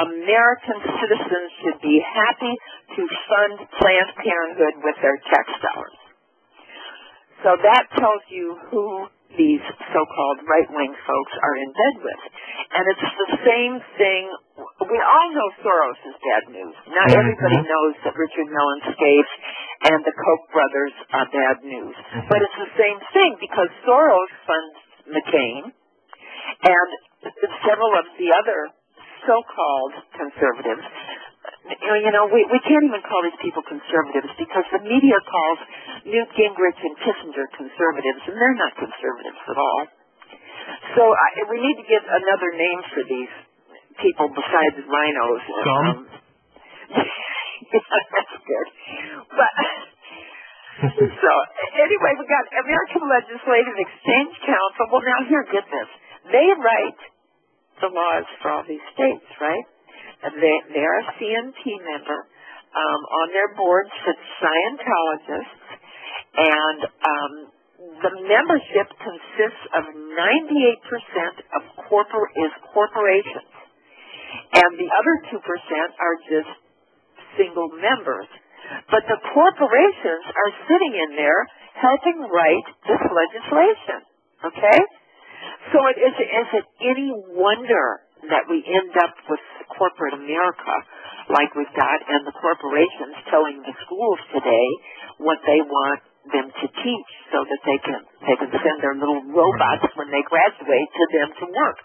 American citizens should be happy to fund Planned Parenthood with their tax dollars. So that tells you who these so-called right-wing folks are in bed with. And it's the same thing. We all know Soros is bad news. Not everybody knows that Richard Mellon Scaife and the Koch brothers are bad news. But it's the same thing because Soros funds McCain and several of the other so-called conservatives. We can't even call these people conservatives because the media calls Newt Gingrich and Kissinger conservatives, and they're not conservatives at all. So we need to give another name for these people besides rhinos. That's good. But so anyway, we got American Legislative Exchange Council. Well, now here, get this. They write the laws for all these states, right? They're a CNP member. On their board sits Scientologists, and the membership consists of 98% of corporations, and the other 2% are just single members. But the corporations are sitting in there helping write this legislation. Okay? So is it any wonder that we end up with corporate America like we've got, and the corporations telling the schools today what they want them to teach so that they can send their little robots when they graduate to them to work.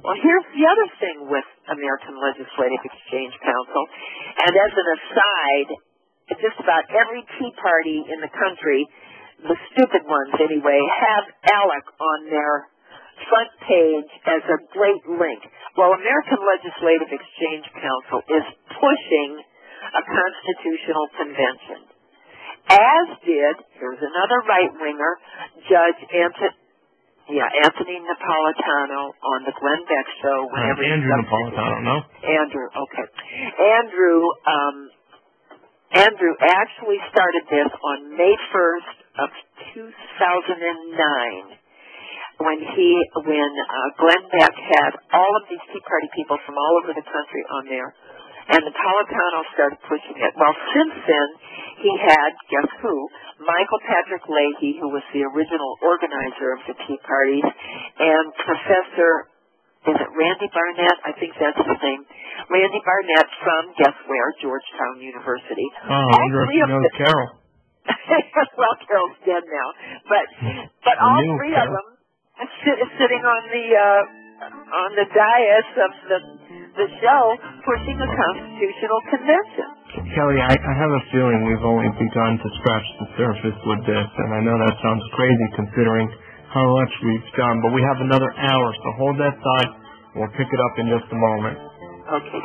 Well, here's the other thing with American Legislative Exchange Council, and as an aside, just about every Tea Party in the country, the stupid ones anyway, have ALEC on their front page as a great link. Well, American Legislative Exchange Council is pushing a constitutional convention, as did, here's another right-winger, Judge Anthony Napolitano on the Glenn Beck show. Andrew Napolitano, no? Andrew, okay. Andrew actually started this on May 1st of 2009. When Glenn Beck had all of these Tea Party people from all over the country on there, and Napolitano started pushing it. Well, since then, he had, guess who, Michael Patrick Leahy, who was the original organizer of the Tea Parties, and Professor, is it Randy Barnett? I think that's his name. Randy Barnett from, guess where, Georgetown University. Oh, I wonder if he knows Carol. Well, Carol's dead now. But all three of them sitting on the dais of the show pushing a constitutional convention. Kelleigh, I have a feeling we've only begun to scratch the surface with this, and I know that sounds crazy considering how much we've done, but we have another hour, so hold that thought. We'll pick it up in just a moment. Okay.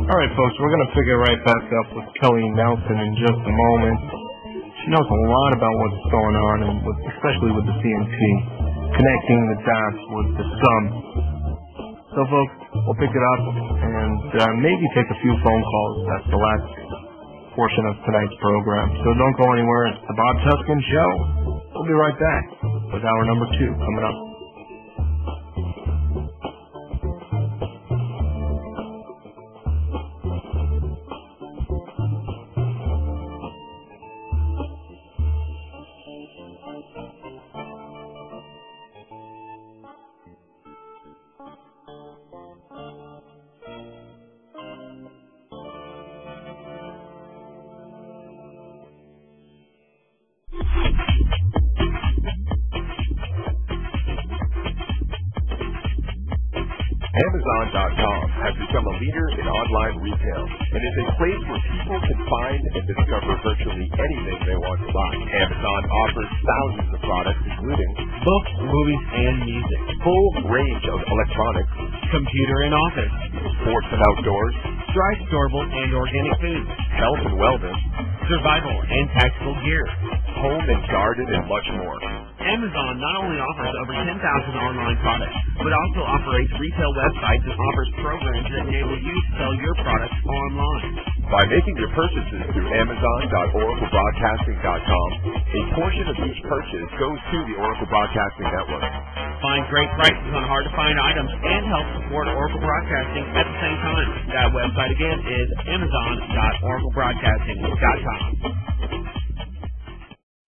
All right, folks, we're going to pick it right back up with Kelleigh Nelson in just a moment. She knows a lot about what's going on, and especially with the CNT, connecting the dots with the scum. So, folks, we'll pick it up and maybe take a few phone calls. That's the last portion of tonight's program. So don't go anywhere. It's the Bob Tuskin Show. We'll be right back with hour number 2 coming up. Amazon.com has become a leader in online retail and is a place where people can find and discover virtually anything they want to buy. Amazon offers thousands of products including books, movies, and music, full range of electronics, computer and office, sports and outdoors, dry, storable, and organic foods, health and wellness, survival and tactical gear, home and garden, and much more. Amazon not only offers over 10,000 online products, but also operates retail websites and offers programs that enable you to sell your products online. By making your purchases through Amazon.oraclebroadcasting.com, a portion of each purchase goes to the Oracle Broadcasting Network. Find great prices on hard-to-find items and help support Oracle Broadcasting at the same time. That website again is Amazon.oraclebroadcasting.com.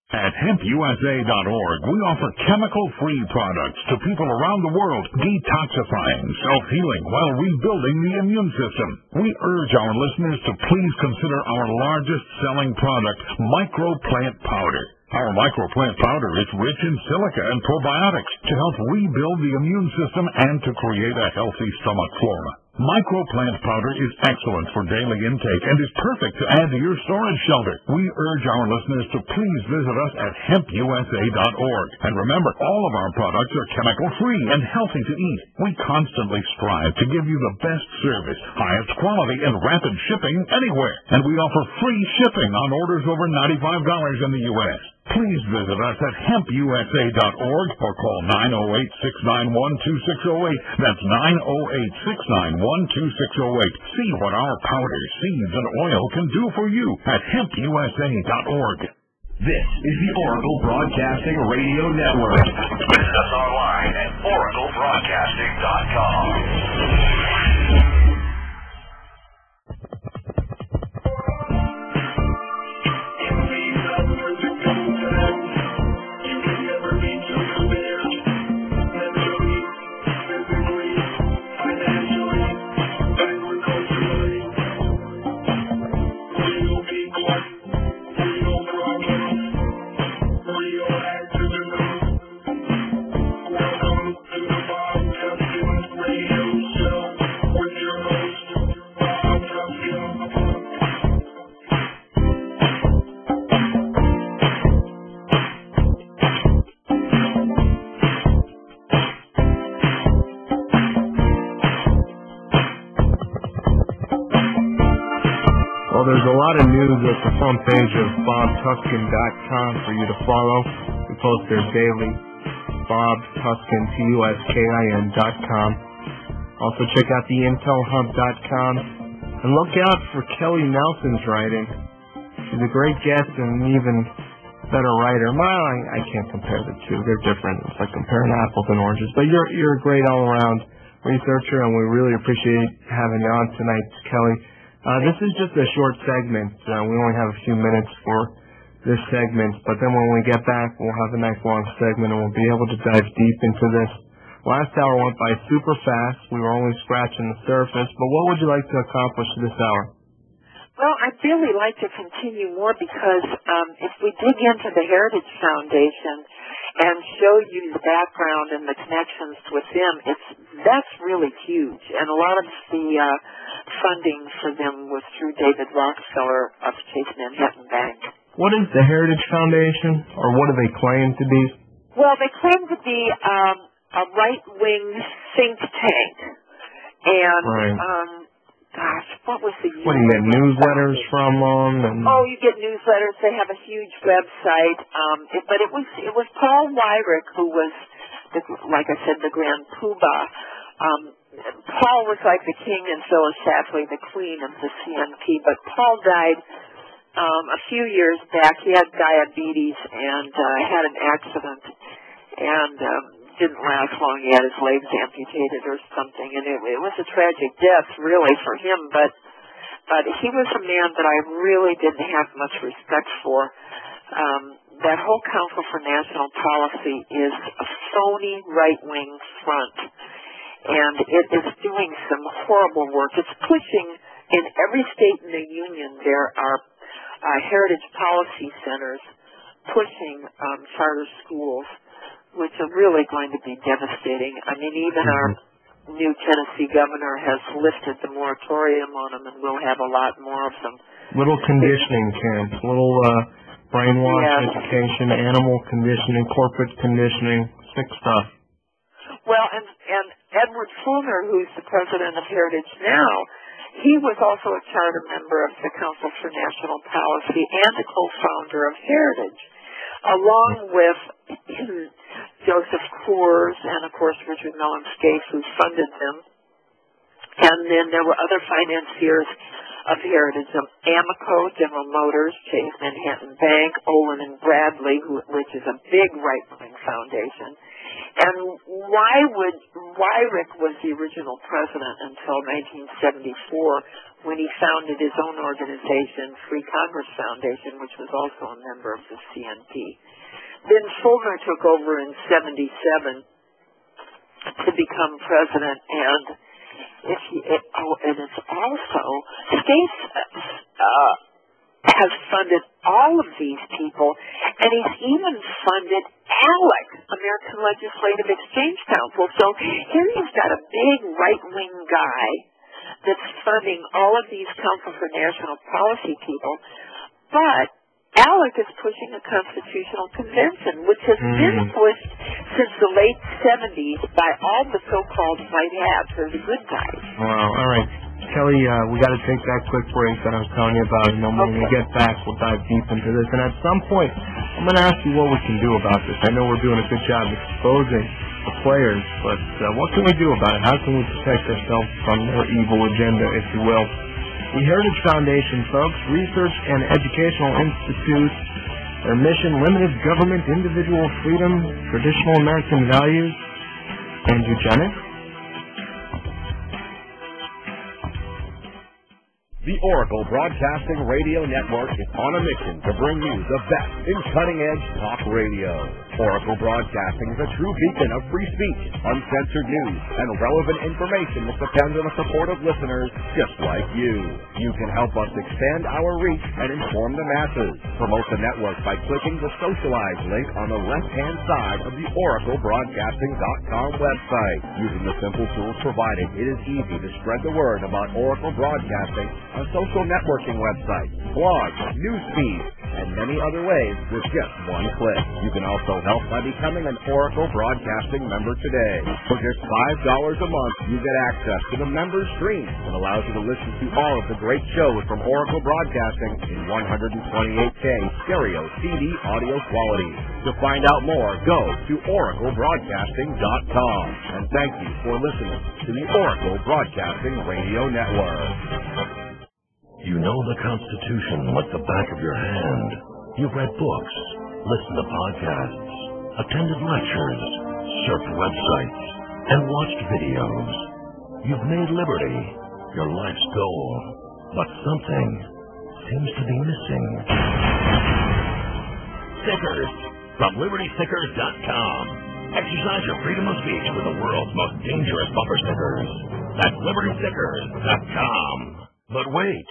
At hempusa.org, we offer chemical-free products to people around the world, detoxifying, self-healing, while rebuilding the immune system. We urge our listeners to please consider our largest-selling product, microplant powder. Our microplant powder is rich in silica and probiotics to help rebuild the immune system and to create a healthy stomach flora. Microplant powder is excellent for daily intake and is perfect to add to your storage shelter. We urge our listeners to please visit us at hempusa.org. And remember, all of our products are chemical-free and healthy to eat. We constantly strive to give you the best service, highest quality, and rapid shipping anywhere. And we offer free shipping on orders over $95 in the U.S. Please visit us at hempusa.org or call 908-691-2608. That's 908-691-2608. See what our powder, seeds, and oil can do for you at hempusa.org. This is the Oracle Broadcasting Radio Network. Visit us online at oraclebroadcasting.com. Well, there's a lot of news at the front page of BobTuskin.com for you to follow. We post there daily. BobTuskin, TUSKIN.com. Also check out the IntelHub.com. And look out for Kelleigh Nelson's writing. She's a great guest and an even better writer. Well, I can't compare the two. They're different. It's like comparing apples and oranges. But you're a great all-around researcher, and we really appreciate having you on tonight, Kelleigh. This is just a short segment. We only have a few minutes for this segment, but then when we get back, we'll have a nice long segment, and we'll be able to dive deep into this. Last hour went by super fast. We were only scratching the surface, but what would you like to accomplish this hour? Well, I'd really like to continue more because if we dig into the Heritage Foundation and show you the background and the connections with them, that's really huge. And a lot of the funding for them was through David Rockefeller of Chase Manhattan Bank. What is the Heritage Foundation, or what do they claim to be? Well, they claim to be a right-wing think tank. And, right. Gosh, what was the... What do you get, newsletters from them? Oh, you get newsletters. They have a huge website. But it was Paul Weyrich who was, like I said, the grand poobah. Paul was like the king and Phyllis Schlafly the queen of the CNP. But Paul died a few years back. He had diabetes and had an accident. And... didn't last long. He had his legs amputated or something, and it was a tragic death, really, for him. But he was a man that I really didn't have much respect for. That whole Council for National Policy is a phony right-wing front, and it is doing some horrible work. It's pushing in every state in the union. There are heritage policy centers pushing charter schools, which are really going to be devastating. I mean, even our new Tennessee governor has lifted the moratorium on them, and we'll have a lot more of them. Little conditioning camps, little brainwash education, animal conditioning, corporate conditioning, sick stuff. Well, and Edward Fulner, who's the president of Heritage now, he was also a charter member of the Council for National Policy and a co-founder of Heritage, along with Joseph Coors and, of course, Richard Mellon Scaife, who funded them. And then there were other financiers of Heritage, Amoco, General Motors, Chase Manhattan Bank, Olin and Bradley, which is a big right-wing foundation. And Weyrich was the original president until 1974, when he founded his own organization, Free Congress Foundation, which was also a member of the CNP. Then Fulner took over in 1977 to become president, and it's also Scaife has funded all of these people, and he's even funded ALEC, American Legislative Exchange Council. So here he's got a big right-wing guy that's funding all of these Council for National Policy people, but ALEC is pushing a constitutional convention, which has been pushed since the late 70s by all the so-called white hats, or the good guys. Wow, all right. Kelleigh, we got to take that quick break that I was telling you about, and then when we get back, we'll dive deep into this. And at some point, I'm going to ask you what we can do about this. I know we're doing a good job exposing the players, but what can we do about it? How can we protect ourselves from their evil agenda, if you will? The Heritage Foundation, folks, research and educational institute. Their mission, limited government, individual freedom, traditional American values, and eugenics. The Oracle Broadcasting Radio Network is on a mission to bring you the best in cutting-edge talk radio. Oracle Broadcasting is a true beacon of free speech, uncensored news, and relevant information that depends on the support of listeners just like you. You can help us expand our reach and inform the masses. Promote the network by clicking the Socialize link on the left-hand side of the OracleBroadcasting.com website. Using the simple tools provided, it is easy to spread the word about Oracle Broadcasting on social networking websites, blogs, news feeds, and many other ways with just one click. You can also help by becoming an Oracle Broadcasting member today. For just $5 a month, you get access to the member stream that allows you to listen to all of the great shows from Oracle Broadcasting in 128K stereo CD audio quality. To find out more, go to oraclebroadcasting.com. And thank you for listening to the Oracle Broadcasting Radio Network. You know the Constitution like the back of your hand. You've read books, listened to podcasts, attended lectures, surfed websites, and watched videos. You've made liberty your life's goal, but something seems to be missing. Stickers from LibertyStickers.com. Exercise your freedom of speech with the world's most dangerous bumper stickers. That's LibertyStickers.com. But wait,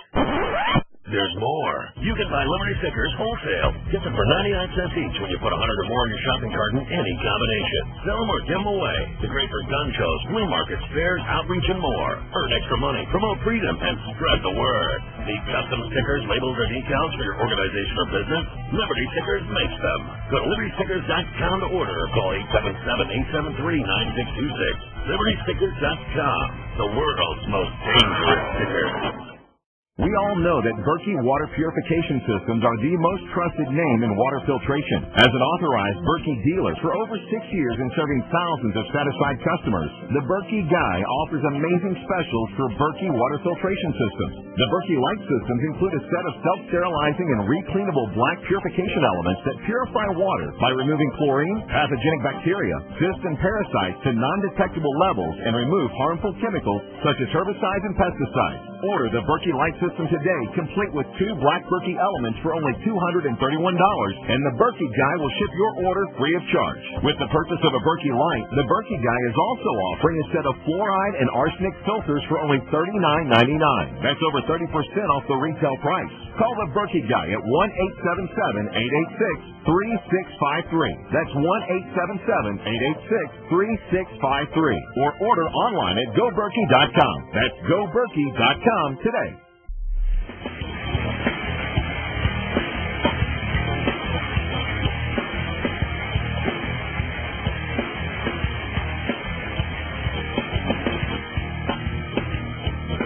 there's more. You can buy Liberty Stickers wholesale. Get them for 99 cents each when you put 100 or more in your shopping cart in any combination. Sell them or give them away. They're great for gun shows, flea markets, fairs, outreach, and more. Earn extra money, promote freedom, and spread the word. Need custom stickers, labels, or decals for your organization or business? Liberty Stickers makes them. Go to LibertyStickers.com to order or call 877-873-9626. LibertyStickers.com, the world's most dangerous stickers. We all know that Berkey Water Purification Systems are the most trusted name in water filtration. As an authorized Berkey dealer for over 6 years and serving thousands of satisfied customers, the Berkey Guy offers amazing specials for Berkey water filtration systems. The Berkey Light systems include a set of self-sterilizing and recleanable black purification elements that purify water by removing chlorine, pathogenic bacteria, cysts, and parasites to non-detectable levels and remove harmful chemicals such as herbicides and pesticides. Order the Berkey Light system today, complete with 2 black Berkey elements for only $231, and the Berkey Guy will ship your order free of charge. With the purchase of a Berkey Light, the Berkey Guy is also offering a set of fluoride and arsenic filters for only $39.99. That's over 30% off the retail price. Call the Berkey Guy at 1-877-886-3653. That's 1-877-886-3653. Or order online at GoBerkey.com. That's GoBerkey.com today.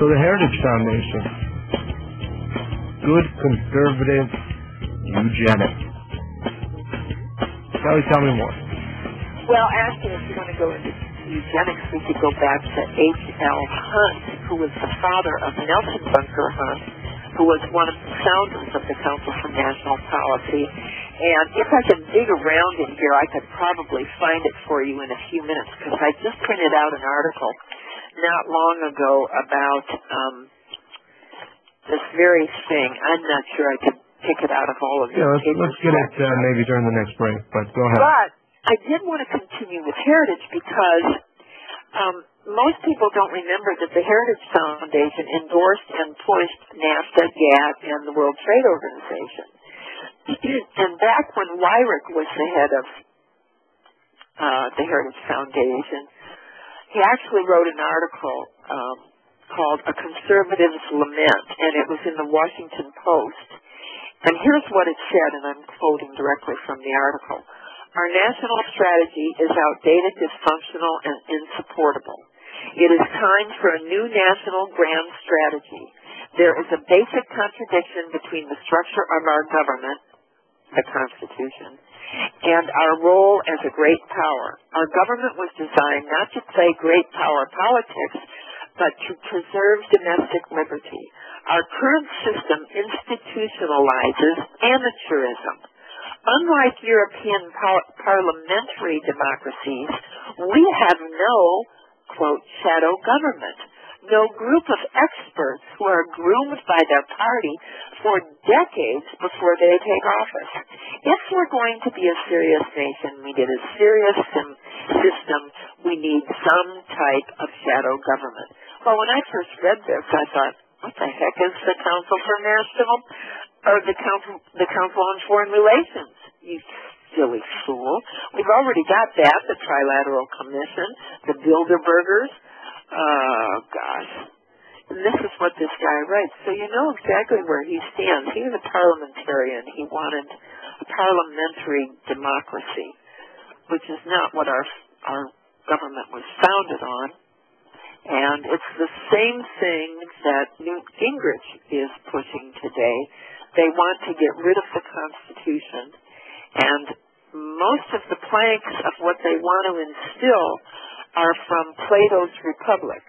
So the Heritage Foundation, good conservative eugenics. Kelleigh, tell me more. Well, actually, if you want to go into eugenics, we could go back to H.L. Hunt, who was the father of Nelson Bunker Hunt, who was one of the founders of the Council for National Policy. And if I could dig around in here, I could probably find it for you in a few minutes, because I just printed out an article not long ago about this very thing. I'm not sure I could pick it out of all of your papers. Let's get it maybe during the next break, but go ahead. But I did want to continue with Heritage because most people don't remember that the Heritage Foundation endorsed and pushed NAFTA, GATT, and the World Trade Organization. And back when Weyrich was the head of the Heritage Foundation, he actually wrote an article called A Conservative's Lament, and it was in the Washington Post. And here's what it said, and I'm quoting directly from the article. Our national strategy is outdated, dysfunctional, and insupportable. It is time for a new national grand strategy. There is a basic contradiction between the structure of our government, the Constitution, and our role as a great power. Our government was designed not to play great power politics, but to preserve domestic liberty. Our current system institutionalizes amateurism. Unlike European parliamentary democracies, we have no, quote, shadow government. No group of experts who are groomed by their party for decades before they take office. If we're going to be a serious nation, we need a serious system. We need some type of shadow government. Well, when I first read this, I thought, what the heck is the Council for National, or the Council on Foreign Relations? You silly fool. We've already got that, the Trilateral Commission, the Bilderbergers. Oh, gosh. this is what this guy writes. So you know exactly where he stands. He was a parliamentarian. He wanted a parliamentary democracy, which is not what our government was founded on. And it's the same thing that Newt Gingrich is pushing today. They want to get rid of the Constitution, and most of the planks of what they want to instill are from Plato's Republic.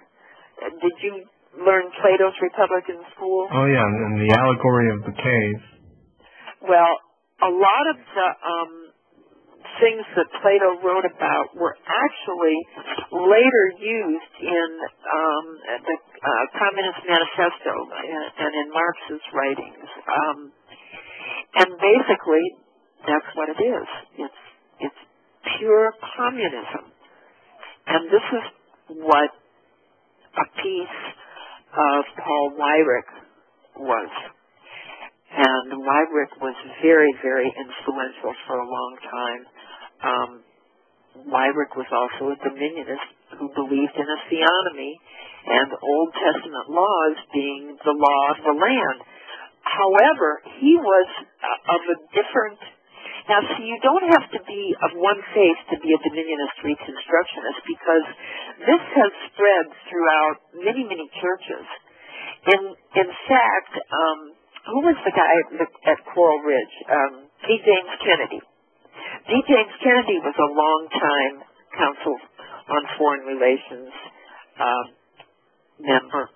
Did you learn Plato's Republic in school? Oh, yeah, and the allegory of the cave. Well, a lot of the things that Plato wrote about were actually later used in the Communist Manifesto and in Marx's writings. And basically, that's what it is. It's pure communism. And this is what a piece of Paul Weyrich was. And Weyrich was very, very influential for a long time. Weyrich was also a dominionist who believed in a theonomy and Old Testament laws being the law of the land. However, he was of a different... Now, see, you don't have to be of one faith to be a dominionist reconstructionist, because this has spread throughout many, many churches. In fact, who was the guy at Coral Ridge? D. James Kennedy. D. James Kennedy was a long-time Council on Foreign Relations member.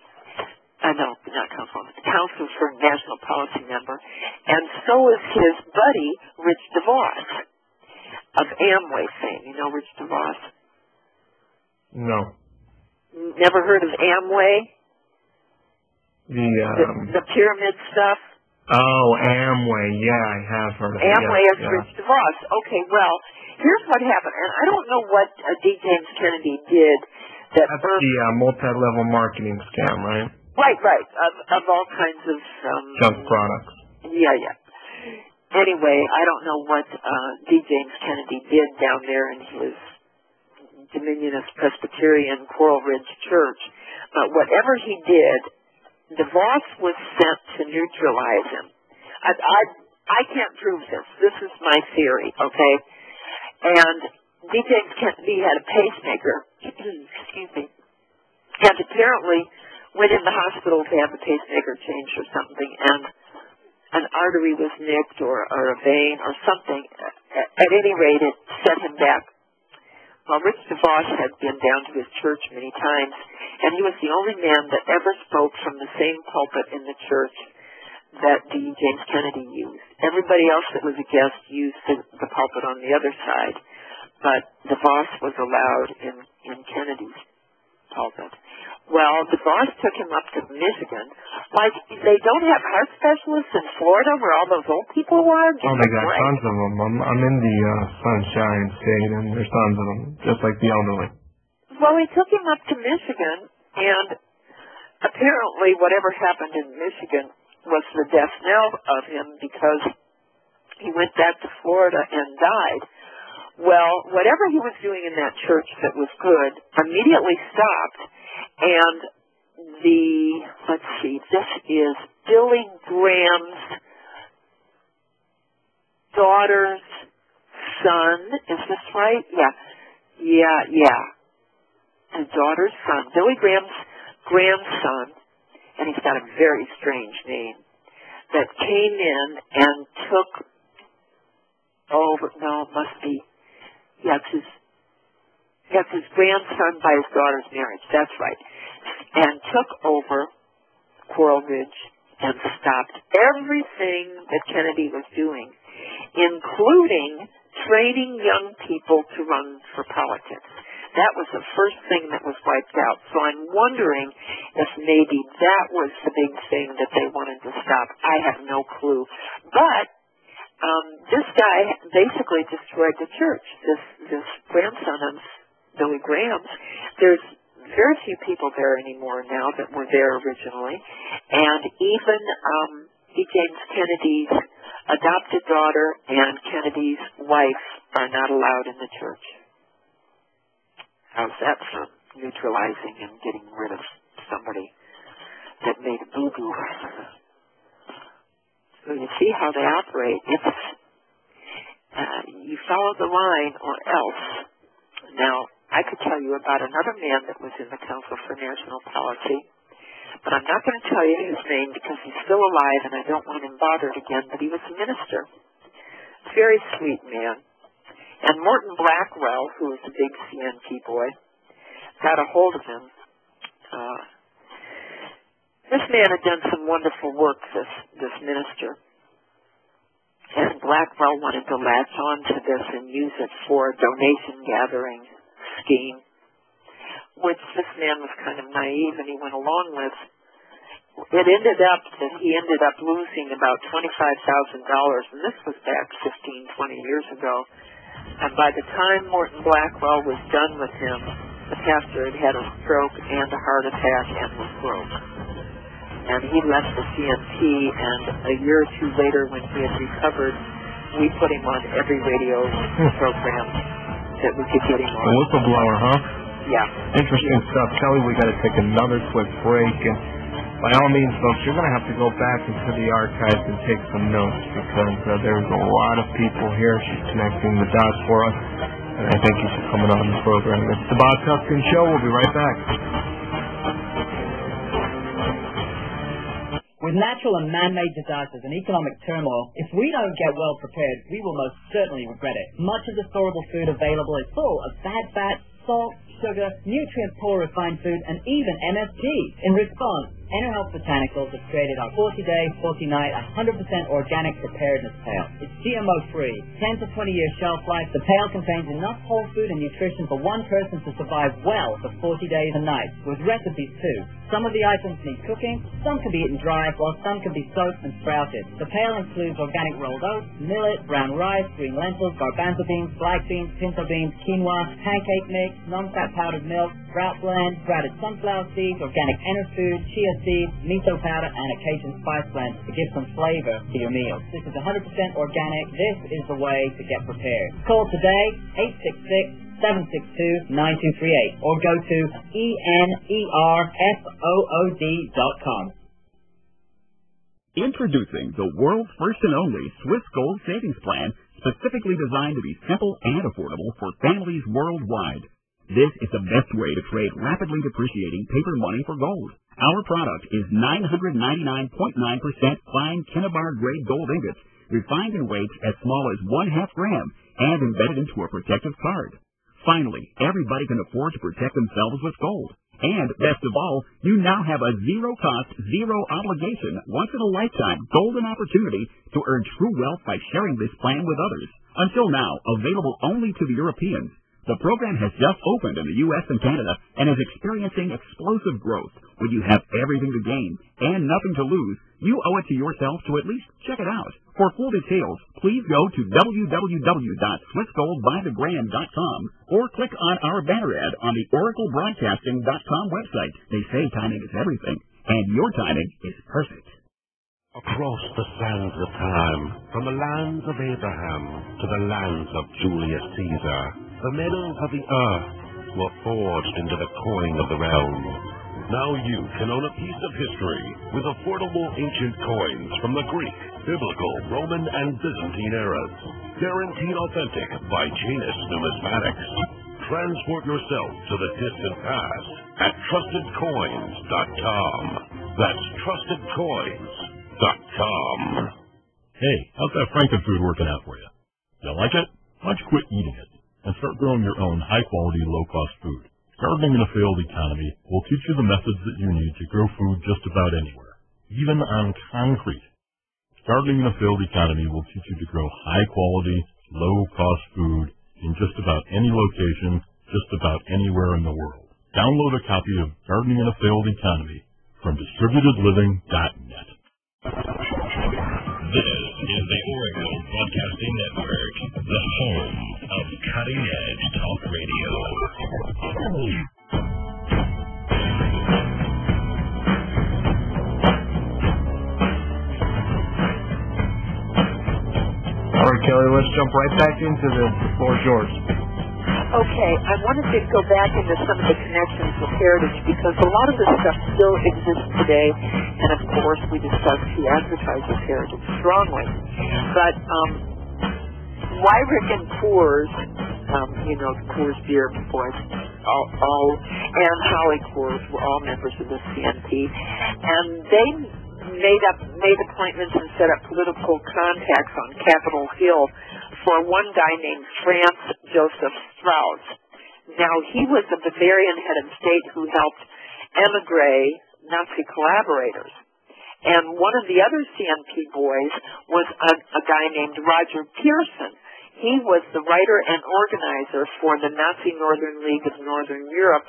No, not Council for National Policy member. And so is his buddy, Rich DeVos, of Amway fame. You know Rich DeVos? No. Never heard of Amway? The pyramid stuff? Oh, Amway. Yeah, I have heard of it. Amway is Rich DeVos. Okay, well, here's what happened. And I don't know what D. James Kennedy did. That's the multi-level marketing scam, right? Right. Of all kinds of... junk products. Yeah. Anyway, I don't know what D. James Kennedy did down there in his Dominionist Presbyterian Coral Ridge Church, but whatever he did, DeVos was sent to neutralize him. I can't prove this. This is my theory, okay? And D. James Kennedy had a pacemaker, excuse me, and apparently went in the hospital to have the pacemaker changed or something, and an artery was nicked or a vein or something. At any rate, it set him back. Well, Rich DeVos had been down to his church many times, and he was the only man that ever spoke from the same pulpit in the church that D. James Kennedy used. Everybody else that was a guest used the pulpit on the other side, but DeVos was allowed in Kennedy's pulpit. Well, DeVos took him up to Michigan. Like, they don't have heart specialists in Florida where all those old people are? Oh, they got tons of them. I'm in the Sunshine State, and there's tons of them, just like the elderly. Well, he took him up to Michigan, and apparently whatever happened in Michigan was the death knell of him, because he went back to Florida and died. Well, whatever he was doing in that church that was good immediately stopped. And let's see, this is Billy Graham's daughter's son. Is this right? Yeah. His daughter's son, Billy Graham's grandson, and he's got a very strange name, that came in and took, it's his grandson by his daughter's marriage, that's right, and took over Coral Ridge and stopped everything that Kennedy was doing, including training young people to run for politics. That was the first thing that was wiped out. So I'm wondering if maybe that was the big thing that they wanted to stop. I have no clue. But this guy basically destroyed the church, this grandson of Billy Graham's. There's very few people there anymore now that were there originally. And even D. James Kennedy's adopted daughter and Kennedy's wife are not allowed in the church. How's that for neutralizing and getting rid of somebody? that made a boo-boo. So you see how they operate. It's you follow the line or else. Now, I could tell you about another man that was in the Council for National Policy, but I'm not going to tell you his name because he's still alive and I don't want him bothered again, but he was a minister. Very sweet man. And Morton Blackwell, who was a big CNP boy, got a hold of him. This man had done some wonderful work, this minister. And Blackwell wanted to latch on to this and use it for a donation gathering scheme, which this man was kind of naive and he went along with. It ended up that he ended up losing about $25,000, and this was back 15, 20 years ago. And by the time Morton Blackwell was done with him, the pastor had had a stroke and a heart attack and was broke. And he left the CNP, and a year or two later, when he had recovered, we put him on every radio program that we could get him on. A whistleblower, huh? Yeah. Interesting stuff. Kelly, we got to take another quick break, and by all means, folks, you're going to have to go back into the archives and take some notes because there's a lot of people here. She's connecting the dots for us, and I thank you for coming on the program. It's the Bob Tuskin Show. We'll be right back. With natural and man-made disasters and economic turmoil, if we don't get well prepared, we will most certainly regret it. Much of the storable food available is full of bad fat, salt, sugar, nutrient-poor refined food, and even MSG. In response, EnerHealth Botanicals has created our 40-day, 40-night, 100% organic preparedness pail. It's GMO-free, 10 to 20-year shelf life. The pail contains enough whole food and nutrition for one person to survive well for 40 days and nights, with recipes too. Some of the items need cooking, some can be eaten dry, while some can be soaked and sprouted. The pail includes organic rolled oats, millet, brown rice, green lentils, garbanzo beans, black beans, pinto beans, quinoa, pancake mix, non-fat powdered milk, sprout blend, sprouted sunflower seeds, organic enner food, chia seeds, miso powder, and a Cajun spice blend to give some flavor to your meals. This is 100% organic. This is the way to get prepared. Call today, 866-762-9238, or go to enerfood.com. Introducing the world's first and only Swiss Gold Savings Plan, specifically designed to be simple and affordable for families worldwide. This is the best way to trade rapidly depreciating paper money for gold. Our product is 999.9% fine Kinnabar-grade gold ingots, refined in weights as small as 1/2 gram, and embedded into a protective card. Finally, everybody can afford to protect themselves with gold. And, best of all, you now have a zero-cost, zero-obligation, once-in-a-lifetime golden opportunity to earn true wealth by sharing this plan with others. Until now, available only to the Europeans. The program has just opened in the U.S. and Canada and is experiencing explosive growth. When you have everything to gain and nothing to lose, you owe it to yourself to at least check it out. For full details, please go to www.swissgoldbythegram.com or click on our banner ad on the oraclebroadcasting.com website. They say timing is everything, and your timing is perfect. Across the sands of time, from the lands of Abraham to the lands of Julius Caesar, the metals of the earth were forged into the coin of the realm. Now you can own a piece of history with affordable ancient coins from the Greek, Biblical, Roman, and Byzantine eras. Guaranteed authentic by Janus Numismatics. Transport yourself to the distant past at TrustedCoins.com. That's TrustedCoins.com. Hey, how's that Frankenfood working out for you? You like it? Why don't you quit eating it and start growing your own high-quality, low-cost food? Gardening in a failed economy will teach you the methods that you need to grow food just about anywhere, even on concrete. Gardening in a failed economy will teach you to grow high-quality, low-cost food in just about any location, just about anywhere in the world. Download a copy of Gardening in a Failed Economy from DistributedLiving.net. This is the Oracle Broadcasting Network, the home of cutting-edge talk radio. All right, Kelly, let's jump right back into the floor, George. Okay, I wanted to go back into some of the connections with heritage because a lot of this stuff still exists today, and of course we discussed the advertisers' heritage strongly. But Wyrick and Coors, Coors beer boys, and Holly Coors were all members of the CNP, and they made appointments and set up political contacts on Capitol Hill for one guy named Franz Joseph Strauss. Now, he was a Bavarian head of state who helped emigre Nazi collaborators. And one of the other CNP boys was a guy named Roger Pearson. He was the writer and organizer for the Nazi Northern League of Northern Europe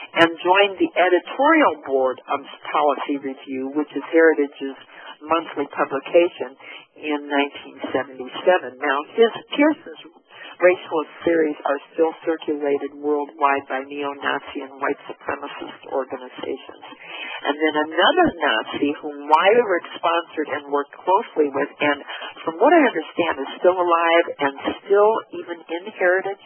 and joined the editorial board of Policy Review, which is Heritage's monthly publication, in 1977. Now, Pearson's racialist theories are still circulated worldwide by neo-Nazi and white supremacist organizations. And then another Nazi whom Wyrick sponsored and worked closely with, and from what I understand is still alive and still even in Heritage,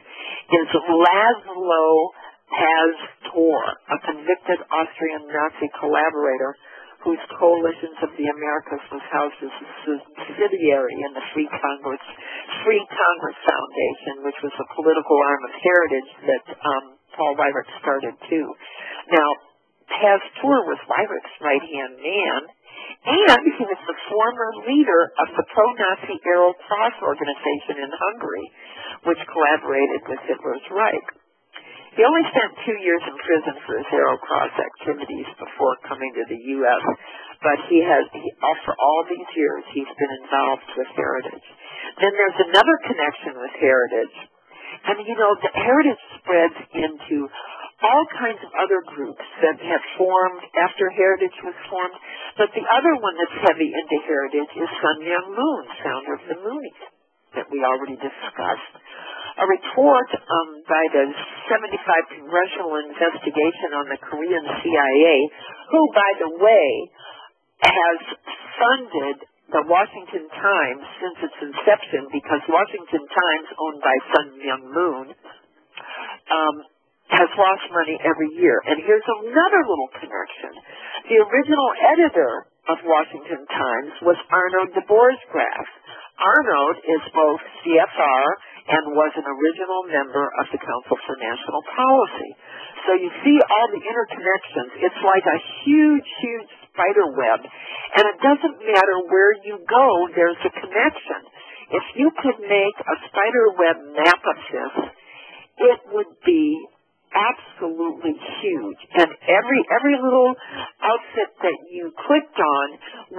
is Laszlo Pastor, a convicted Austrian Nazi collaborator whose Coalitions of the Americas was housed as a subsidiary in the Free Congress Foundation, which was a political arm of Heritage that Paul Wyrick started too. Now, Pasteur was Wyrick's right-hand man, and he was the former leader of the pro-Nazi Arrow Cross organization in Hungary, which collaborated with Hitler's Reich. He only spent 2 years in prison for his Arrow Cross activities before coming to the U.S., but for all these years, he's been involved with Heritage. Then there's another connection with Heritage, and the Heritage spreads into all kinds of other groups that have formed after Heritage was formed, but the other one that's heavy into Heritage is Sun Myung Moon, founder of the Moonies, that we already discussed. A report by the 75 Congressional Investigation on the Korean CIA, who, by the way, has funded the Washington Times since its inception, because Washington Times, owned by Sun Myung Moon, has lost money every year. And here's another little connection. The original editor of Washington Times was Arnold de Boersgraaf. Arnold is both CFR and was an original member of the Council for National Policy. So you see all the interconnections. It's like a huge, huge spider web. And it doesn't matter where you go, there's a connection. If you could make a spider web map of this, it would be absolutely huge. And every little outfit that you clicked on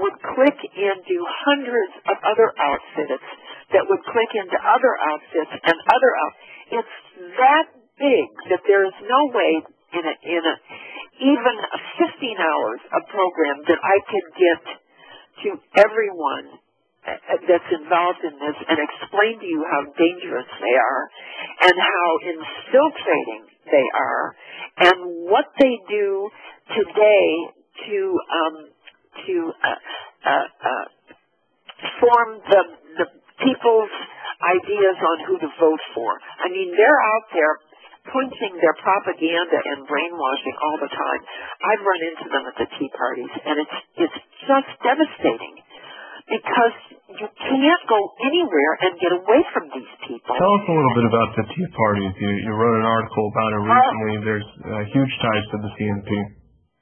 would click into hundreds of other outfits that would click into other outfits and other outfits. It's that big that there is no way in even 15 hours of program that I could get to everyone that's involved in this and explain to you how dangerous they are and how infiltrating they are and what they do today to form the people's ideas on who to vote for. I mean, they're out there punching their propaganda and brainwashing all the time. I've run into them at the tea parties, and it's just devastating because you can't go anywhere and get away from these people. Tell us a little bit about the tea parties. You wrote an article about it recently. There's huge ties to the CNP.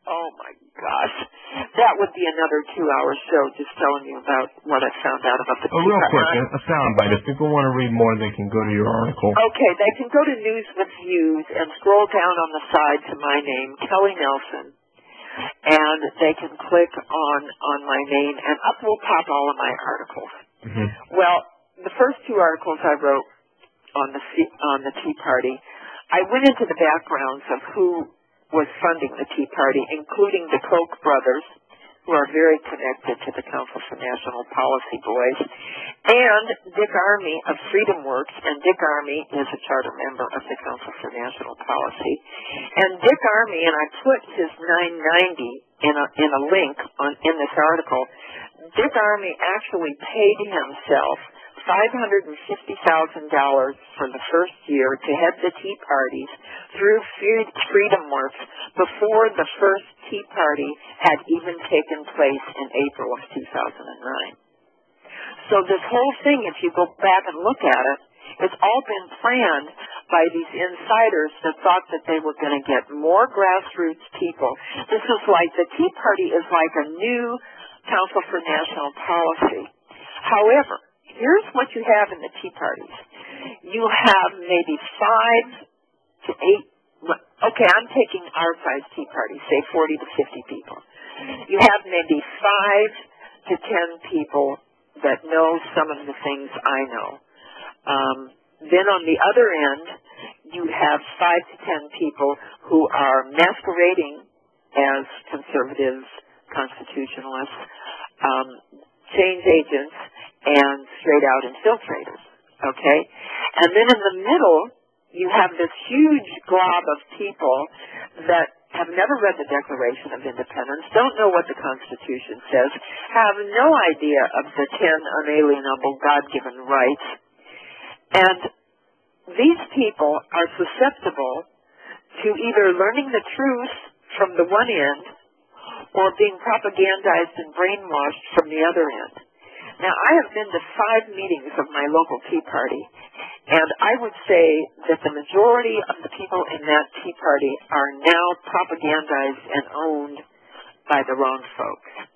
Oh, my gosh. That would be another 2-hour show just telling you about what I found out about the tea party. Real quick, a soundbite. If people want to read more, they can go to your article. Okay, they can go to News with Views and scroll down on the side to my name, Kelleigh Nelson, and they can click on my name, and up will pop all of my articles. Mm-hmm. Well, the first 2 articles I wrote on the Tea Party, I went into the backgrounds of who was funding the Tea Party, including the Koch brothers, who are very connected to the Council for National Policy boys, and Dick Armey of Freedom Works, and Dick Armey is a charter member of the Council for National Policy. And Dick Armey, and I put his 990 in a link in this article, Dick Armey actually paid himself $550,000 for the first year to head the Tea Parties through Freedom Works before the first Tea Party had even taken place in April of 2009. So this whole thing, if you go back and look at it, it's all been planned by these insiders that thought that they were going to get more grassroots people. This is like, the Tea Party is like a new Council for National Policy. However, here's what you have in the Tea Parties. You have maybe 5 to 8, okay, I'm taking our size Tea Party, say 40 to 50 people. You have maybe 5 to 10 people that know some of the things I know. Then on the other end, you have 5 to 10 people who are masquerading as conservatives, constitutionalists, change agents, and straight-out infiltrators, okay? And then in the middle, you have this huge glob of people that have never read the Declaration of Independence, don't know what the Constitution says, have no idea of the 10 unalienable God-given rights. And these people are susceptible to either learning the truth from the one end or being propagandized and brainwashed from the other end. Now, I have been to 5 meetings of my local Tea Party, and I would say that the majority of the people in that Tea Party are now propagandized and owned by the wrong folks.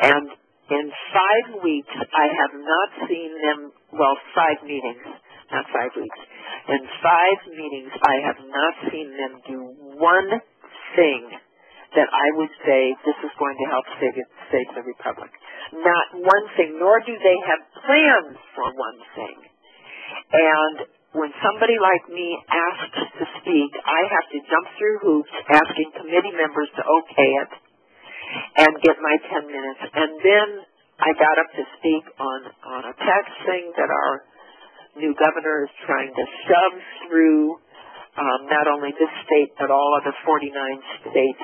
And in 5 weeks, I have not seen them, 5 meetings, not 5 weeks. In 5 meetings, I have not seen them do one thing that I would say this is going to help save the Republic. Not one thing, nor do they have plans for one thing. And when somebody like me asks to speak, I have to jump through hoops asking committee members to okay it and get my 10 minutes. And then I got up to speak on a tax thing that our new governor is trying to shove through not only this state but all other 49 states.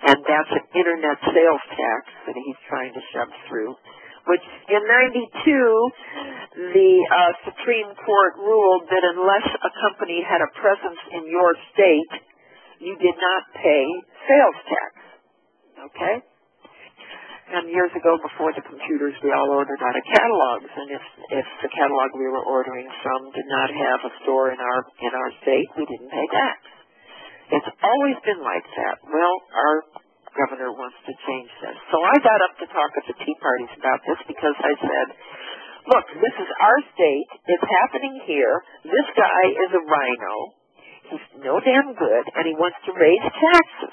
And that's an internet sales tax that he's trying to shove through, which in 92, the Supreme Court ruled that unless a company had a presence in your state, you did not pay sales tax. Okay? And years ago, before the computers, we all ordered out of catalogs, and if the catalog we were ordering from did not have a store in our state, we didn't pay tax. It's always been like that. Well, our governor wants to change this. So I got up to talk at the Tea Parties about this because I said, look, this is our state. It's happening here. This guy is a rhino. He's no damn good, and he wants to raise taxes.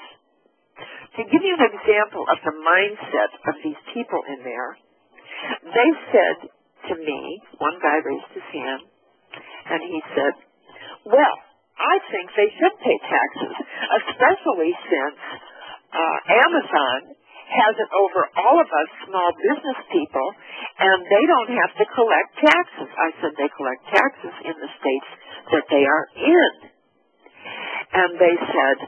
To give you an example of the mindset of these people in there, they said to me, one guy raised his hand, and he said, well, I think they should pay taxes, especially since Amazon has it over all of us small business people, and they don't have to collect taxes. I said they collect taxes in the states that they are in. And they said,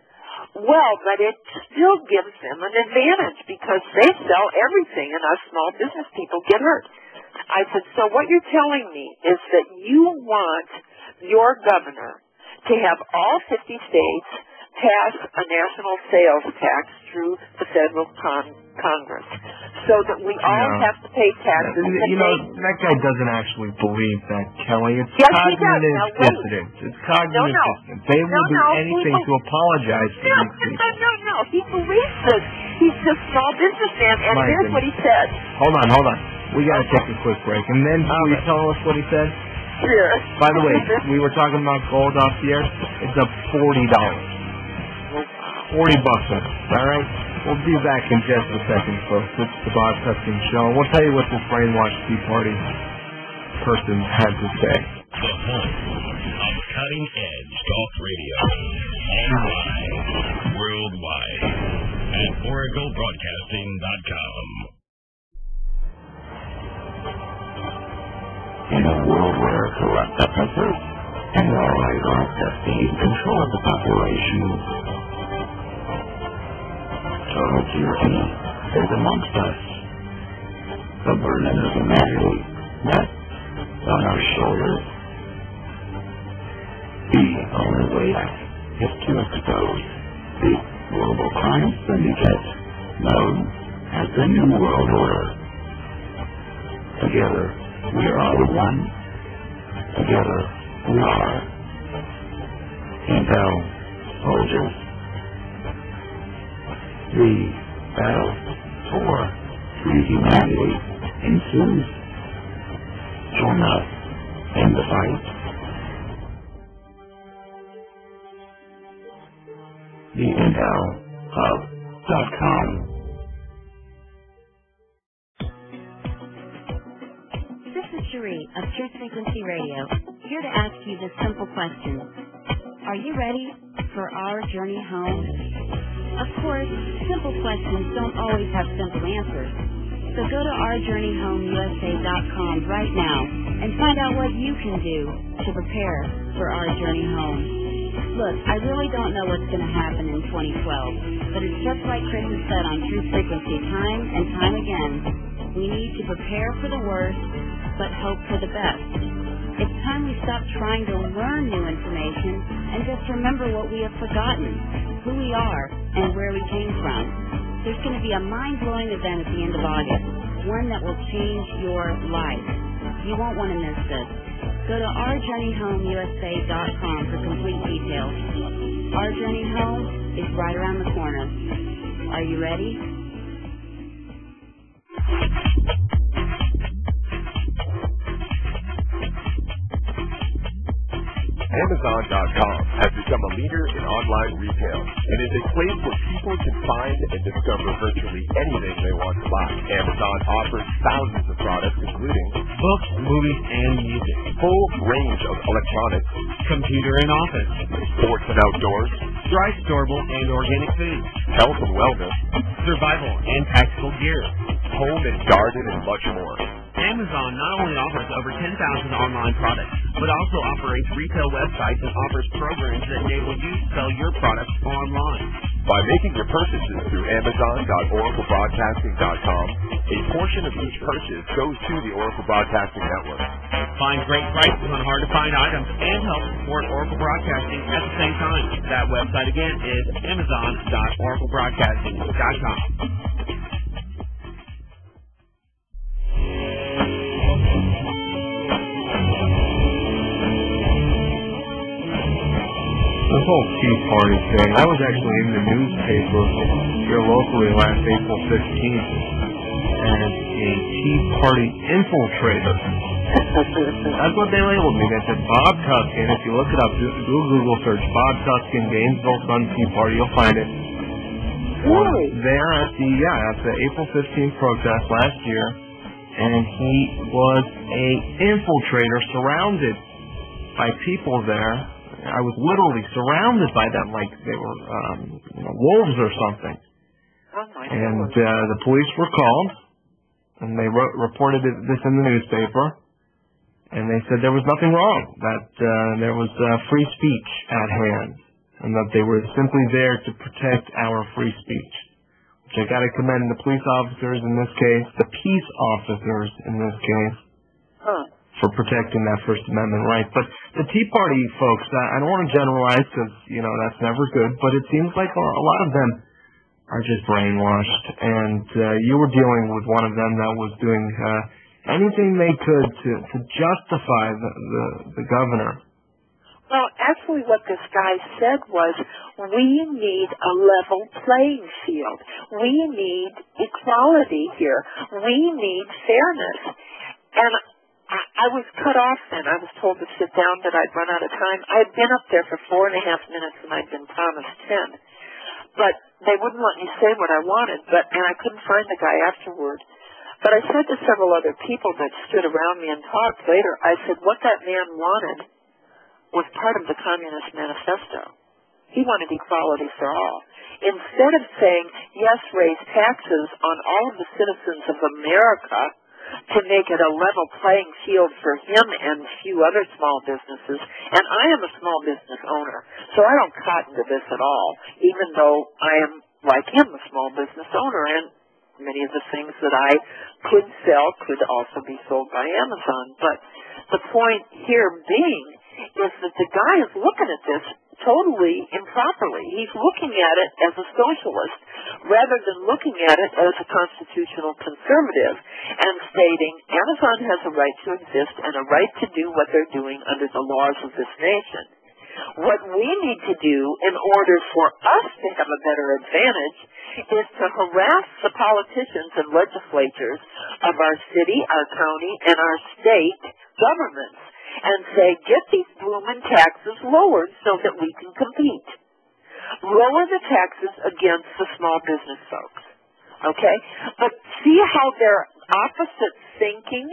well, but it still gives them an advantage because they sell everything and us small business people get hurt. I said, so what you're telling me is that you want your governor to have all 50 states pass a national sales tax through the federal Congress so that we all have to pay taxes. You know, that guy doesn't actually believe that, Kelly. It's cognitive dissonance. It's cognitive dissonance. They will do anything to apologize for these people. No. He believes this. He's just a small businessman, and here's what he said. Hold on. We got to take a quick break. And then, will you tell us what he said? Sure. By the way, we were talking about gold off the air. It's up $40. $40 all right? We'll be back in just a second, folks. It's the Bob Tuskin Show. We'll tell you what this brainwashed Tea Party person had to say. The home of cutting-edge talk radio. Online, worldwide, at oraclebroadcasting.com. In a world where corrupt oppressors and all eyes are obsessing control of the population, total tyranny is amongst us. The burden of humanity rests on our shoulders. The only way is to expose the global crime syndicate known as the New World Order. Together, we are all one. Together, we are Intel soldiers. The battle for free humanity ensues. Join us in the fight. TheIntelHub.com. This is Cherie of Truth Frequency Radio, here to ask you this simple question. Are you ready for our journey home? Of course, simple questions don't always have simple answers. So go to ourjourneyhomeusa.com right now and find out what you can do to prepare for our journey home. Look, I really don't know what's going to happen in 2012, but it's just like Chris has said on Truth Frequency time and time again. We need to prepare for the worst, but hope for the best. It's time we stop trying to learn new information and just remember what we have forgotten, who we are, and where we came from. There's going to be a mind-blowing event at the end of August, one that will change your life. You won't want to miss this. Go to ourjourneyhomeusa.com for complete details. Our journey home is right around the corner. Are you ready? Amazon.com has become a leader in online retail and is a place where people can find and discover virtually anything they want to buy. Amazon offers thousands of products including books, movies, and music, full range of electronics, computer and office, sports and outdoors, dry, storable, and organic foods, health and wellness, survival and tactical gear, home and garden, and much more. Amazon not only offers over 10,000 online products, but also operates retail websites and offers programs that enable you to sell your products online. By making your purchases through Amazon.oraclebroadcasting.com, a portion of each purchase goes to the Oracle Broadcasting Network. Find great prices on hard-to-find items and help support Oracle Broadcasting at the same time. That website again is Amazon.oraclebroadcasting.com. This whole Tea Party thing, I was actually in the newspaper here locally last April 15th as a Tea Party infiltrator. That's what they labeled me. They said Bob Tuskin. If you look it up, do a Google search, Bob Tuskin, Gainesville Sun Tea Party, you'll find it. Really? There at the April 15th protest last year, and he was a infiltrator surrounded by people there. I was literally surrounded by them like they were wolves or something. Oh my and the police were called, and they reported this in the newspaper, and they said there was nothing wrong, that there was free speech at hand, and that they were simply there to protect our free speech. Which I got to commend the police officers in this case, the peace officers in this case, for protecting that First Amendment right. But the Tea Party folks, I don't want to generalize because, that's never good, but it seems like a lot of them are just brainwashed. And you were dealing with one of them that was doing anything they could to justify the governor. Well, actually what this guy said was, we need a level playing field. We need equality here. We need fairness. And I was cut off then. I was told to sit down, that I'd run out of time. I had been up there for 4.5 minutes and I'd been promised 10. But they wouldn't let me say what I wanted, and I couldn't find the guy afterward. But I said to several other people that stood around me and talked later, I said, what that man wanted was part of the Communist Manifesto. He wanted equality for all. Instead of saying, yes, raise taxes on all of the citizens of America to make it a level playing field for him and a few other small businesses, and I am a small business owner, so I don't cotton to this at all, even though I am, like him, a small business owner, and many of the things that I could sell could also be sold by Amazon. But the point here being is that the guy is looking at this totally improperly. He's looking at it as a socialist rather than looking at it as a constitutional conservative and stating Amazon has a right to exist and a right to do what they're doing under the laws of this nation. What we need to do in order for us to have a better advantage is to harass the politicians and legislatures of our city, our county, and our state governments and say, get these blooming taxes lowered so that we can compete. Lower the taxes against the small business folks. Okay? But see how their opposite thinking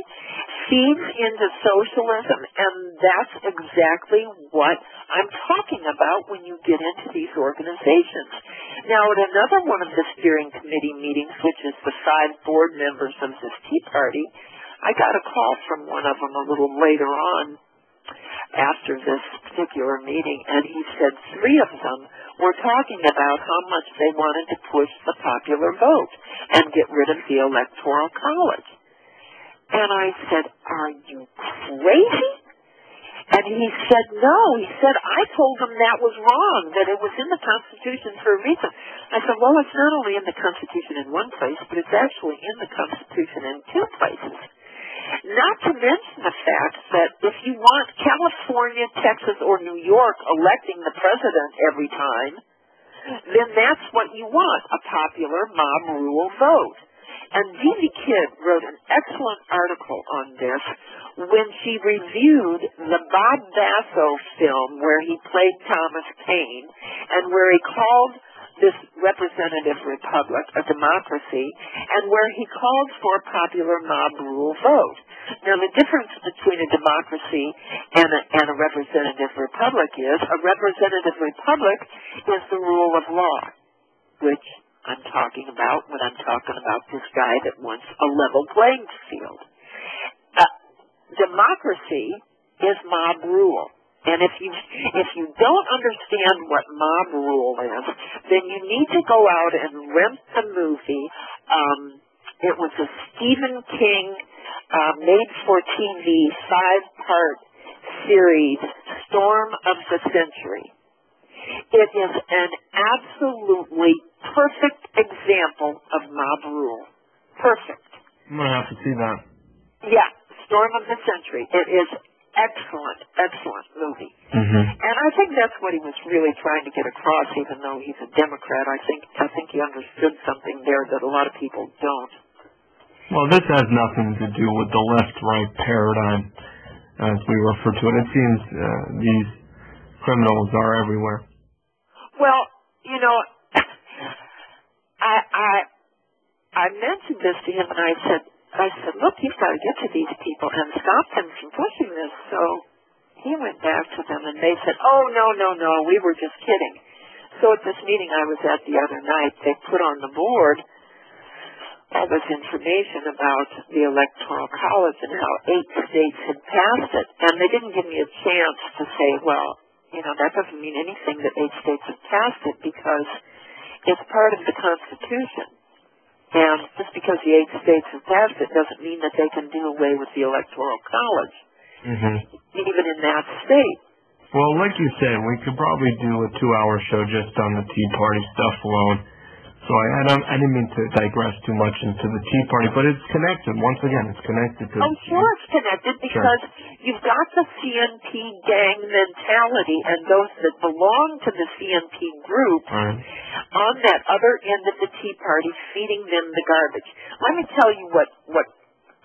feeds into socialism, and that's exactly what I'm talking about when you get into these organizations. Now, at another one of the steering committee meetings, which is the 5 board members of this Tea Party, I got a call from one of them a little later on after this particular meeting, and he said 3 of them were talking about how much they wanted to push the popular vote and get rid of the Electoral College. And I said, are you crazy? And he said, no. He said, I told him that was wrong, that it was in the Constitution for a reason. I said, well, it's not only in the Constitution in one place, but it's actually in the Constitution in 2 places. Not to mention the fact that if you want California, Texas, or New York electing the president every time, then that's what you want, a popular mob rule vote. And Vivi Kidd wrote an excellent article on this when she reviewed the Bob Basso film where he played Thomas Paine and where he called this representative republic a democracy and where he called for a popular mob rule vote. Now, the difference between a democracy and a representative republic is a representative republic is the rule of law, which I'm talking about when I'm talking about this guy that wants a level playing field. Democracy is mob rule. And if you don't understand what mob rule is, then you need to go out and rent the movie. It was a Stephen King made-for-TV 5-part series, Storm of the Century. It is an absolutely perfect example of mob rule. Perfect. I'm going to have to see that. Yeah, Storm of the Century. It is excellent movie. Mm-hmm. And I think that's what he was really trying to get across, even though he's a Democrat. I think he understood something there that a lot of people don't. Well, this has nothing to do with the left-right paradigm, as we refer to it. It seems these criminals are everywhere. Well, you know, I mentioned this to him, and I said, look, you've got to get to these people and stop them from pushing this. So he went back to them, and they said, oh, no, we were just kidding. So at this meeting I was at the other night, they put on the board all this information about the Electoral College and how 8 states had passed it. And they didn't give me a chance to say, well, you know, that doesn't mean anything that 8 states have passed it because it's part of the Constitution. And just because the 8 states have passed it doesn't mean that they can do away with the Electoral College, even in that state. Well, like you said, we could probably do a 2-hour show just on the Tea Party stuff alone. So I didn't mean to digress too much into the Tea Party, but it's connected. Once again, it's connected to... Oh, sure it's connected because you've got the CNP gang mentality and those that belong to the CNP group on that other end of the Tea Party feeding them the garbage. Let me tell you what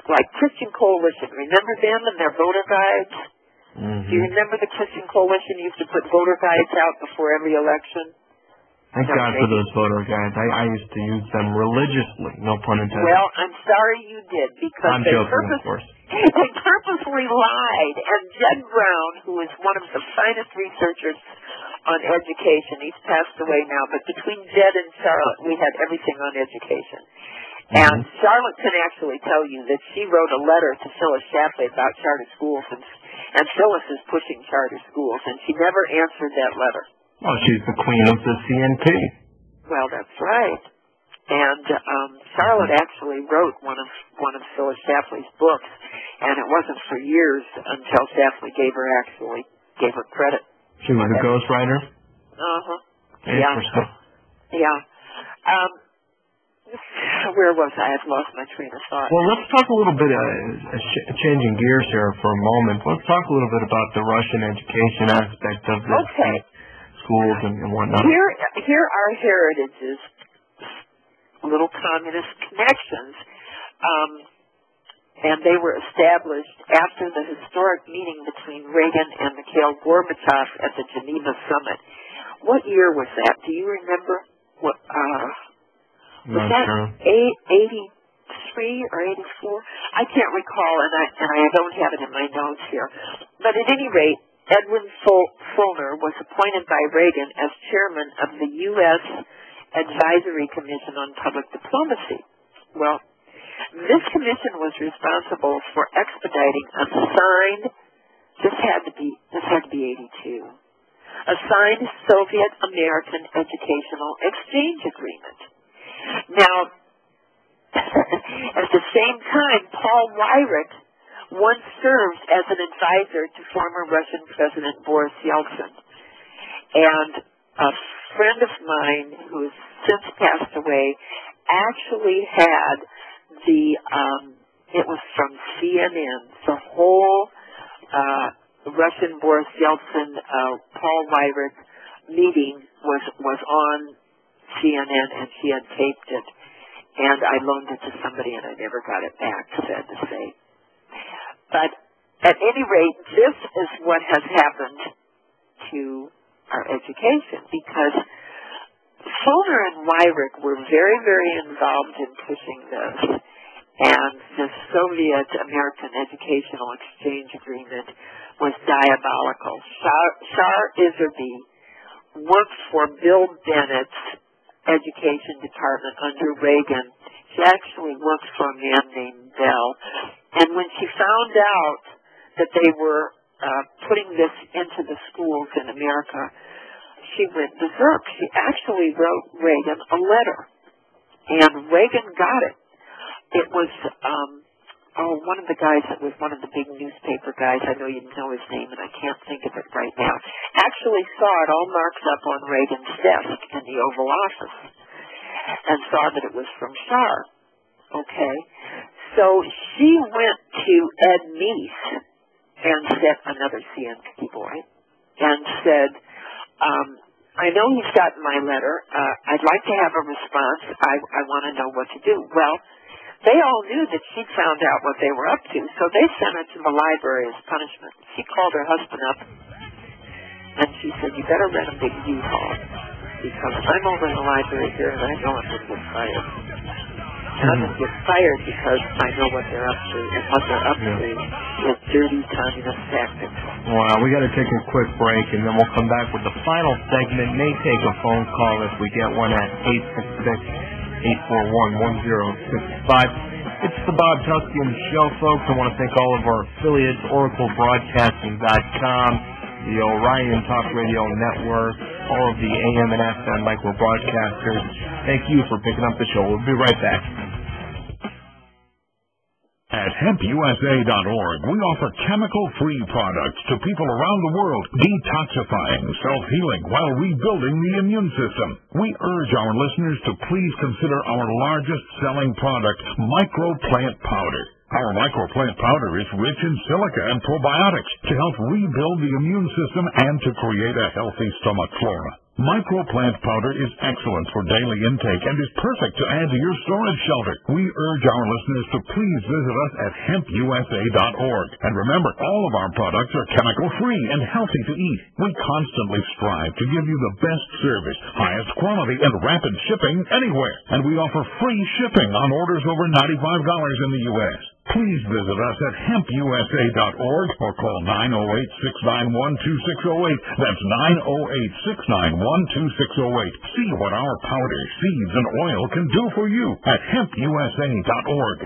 like Christian Coalition, remember them and their voter guides? Do you remember the Christian Coalition used to put voter guides out before every election? Thank God for those voter guides. I used to use them religiously, no pun intended. Well, I'm sorry you did, because they purposely lied. And Jed Brown, who is one of the finest researchers on education, he's passed away now, but between Jed and Charlotte, we had everything on education. And Charlotte can actually tell you that she wrote a letter to Phyllis Shapley about charter schools, and Phyllis is pushing charter schools, and she never answered that letter. Well, she's the queen of the CNP. Well, that's right. And Charlotte actually wrote one of Phyllis Schlafly's books, and it wasn't for years until Schlafly gave her credit. She was a ghostwriter? Uh-huh. Interesting. Yeah. Where was I? I've lost my train of thought. Well, let's talk a little bit, changing gears here for a moment. Let's talk a little bit about the Russian education aspect of this, schools and whatnot. Here are heritages, little communist connections, and they were established after the historic meeting between Reagan and Mikhail Gorbachev at the Geneva Summit. What year was that? Do you remember? Was that 83 or 84? I can't recall, and I don't have it in my notes here. But at any rate, Edwin Fulner was appointed by Reagan as chairman of the U.S. Advisory Commission on Public Diplomacy. Well, this commission was responsible for expediting a signed, this had to be 82, a signed Soviet-American educational exchange agreement. Now, at the same time, Paul Weyrich once served as an advisor to former Russian President Boris Yeltsin. And a friend of mine who has since passed away actually had it was from CNN, the whole Russian Boris Yeltsin, Paul Weyrich meeting was on CNN, and she had taped it, and I loaned it to somebody, and I never got it back, sad to say. But at any rate, this is what has happened to our education, because Fulner and Weyrich were very, very involved in pushing this, and the Soviet-American Educational Exchange Agreement was diabolical. Shar Iserby worked for Bill Bennett's education department under Reagan. She actually worked for a man named Bell. And when she found out that they were putting this into the schools in America, she went berserk. She actually wrote Reagan a letter. And Reagan got it. It was, one of the guys that was one of the big newspaper guys, I know you know his name and I can't think of it right now, actually saw it all marked up on Reagan's desk in the Oval Office and saw that it was from Shar. Okay? So she went to Ed Meese and said, another CNP boy, and said, I know he's gotten my letter. I'd like to have a response. I want to know what to do. Well, they all knew that she'd found out what they were up to, so they sent her to the library as punishment. She called her husband up, and she said, you better rent a big U-Haul, because I'm over in the library here, and I know I'm going to get fired. And I'm going to get fired because I know what they're up to, and what they're up to is dirty communist tactics. Wow, we got to take a quick break, and then we'll come back with the final segment. May take a phone call if we get one at 866-841-1065. It's the Bob Tuskin Show, folks. I want to thank all of our affiliates, OracleBroadcasting.com, the Orion Talk Radio Network, all of the AM and FM micro broadcasters. Thank you for picking up the show. We'll be right back. At HempUSA.org, we offer chemical-free products to people around the world, detoxifying, self-healing, while rebuilding the immune system. We urge our listeners to please consider our largest-selling product, microplant powder. Our microplant powder is rich in silica and probiotics to help rebuild the immune system and to create a healthy stomach flora. Microplant powder is excellent for daily intake and is perfect to add to your storage shelter. We urge our listeners to please visit us at HempUSA.org. And remember, all of our products are chemical-free and healthy to eat. We constantly strive to give you the best service, highest quality, and rapid shipping anywhere. And we offer free shipping on orders over $95 in the U.S. Please visit us at HempUSA.org or call 908-691-2608. That's 908-691-2608. See what our powder, seeds, and oil can do for you at HempUSA.org.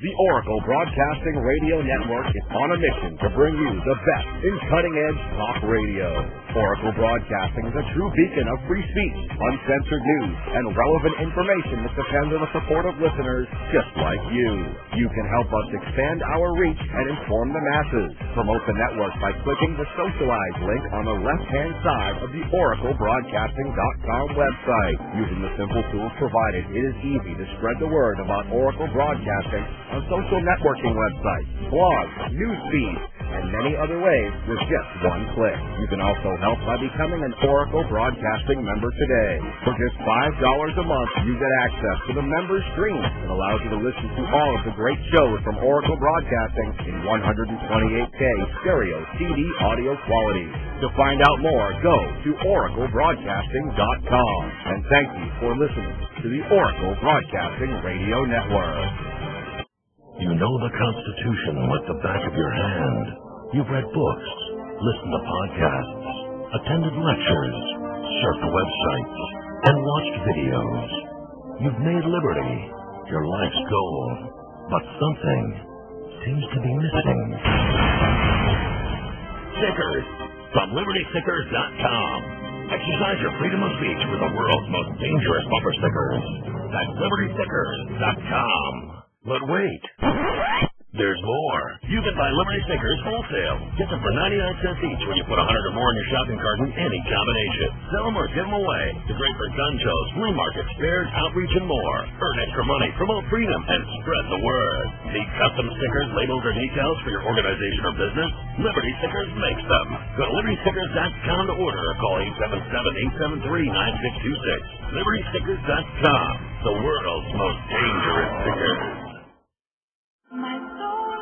The Oracle Broadcasting Radio Network is on a mission to bring you the best in cutting-edge talk radio. Oracle Broadcasting is a true beacon of free speech, uncensored news, and relevant information that depends on the support of listeners just like you. You can help us expand our reach and inform the masses. Promote the network by clicking the Socialize link on the left-hand side of the OracleBroadcasting.com website. Using the simple tools provided, it is easy to spread the word about Oracle Broadcasting on social networking websites, blogs, news feeds, and many other ways with just one click. You can also help by becoming an Oracle Broadcasting member today. For just $5 a month, you get access to the member stream that allows you to listen to all of the great shows from Oracle Broadcasting in 128K stereo CD audio quality. To find out more, go to oraclebroadcasting.com. And thank you for listening to the Oracle Broadcasting Radio Network. You know the Constitution like the back of your hand. You've read books, listened to podcasts, attended lectures, surfed websites, and watched videos. You've made liberty your life's goal, but something seems to be missing. Stickers from LibertyStickers.com. Exercise your freedom of speech with the world's most dangerous bumper stickers. That's LibertyStickers.com. But wait, there's more. You can buy Liberty Stickers wholesale. Get them for 99 cents each when you put 100 or more in your shopping cart in any combination. Sell them or give them away. They're great for gun shows, flea markets, fairs, outreach, and more. Earn extra money, promote freedom, and spread the word. Need custom stickers, labels, or decals for your organization or business? Liberty Stickers makes them. Go to LibertyStickers.com to order or call 877-873-9626. LibertyStickers.com, the world's most dangerous stickers.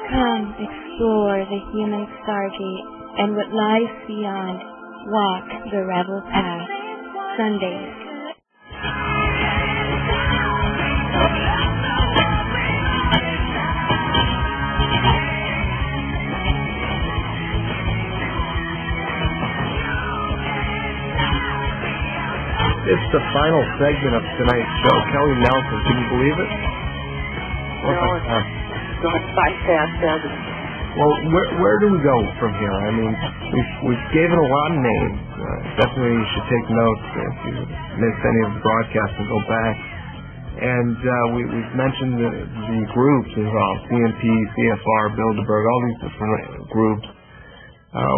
Come explore the human stargate and what lies beyond. Walk the rebel path. Sundays. It's the final segment of tonight's show. Kelleigh Nelson, can you believe it? Going by fast, doesn't it? Well, where do we go from here? I mean, we've given a lot of names. Definitely you should take notes if you missed any of the broadcasts and go back. And we've mentioned the groups involved, CNP, CFR, Bilderberg, all these different groups.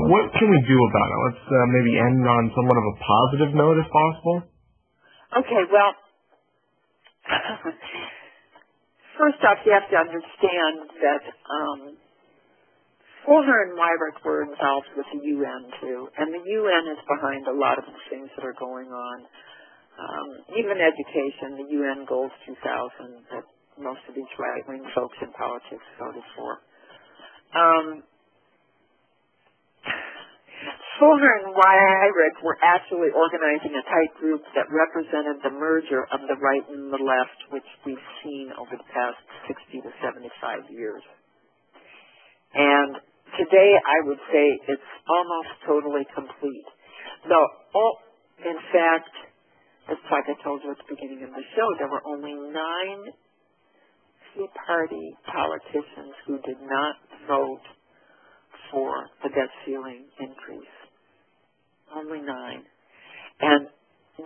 What can we do about it? Let's maybe end on somewhat of a positive note if possible. Okay, well, first off, you have to understand that Fuller and Weyrich were involved with the UN, too. And the UN is behind a lot of the things that are going on. Even education, the UN Goals 2000 that most of these right-wing folks in politics voted for. Fuller and Weyrich were actually organizing a tight group that represented the merger of the right and the left, which we've seen over the past 60 to 75 years. And today, I would say it's almost totally complete. Though, in fact, it's like I told you at the beginning of the show, there were only 9 Tea Party politicians who did not vote for the debt ceiling increase. Only 9. And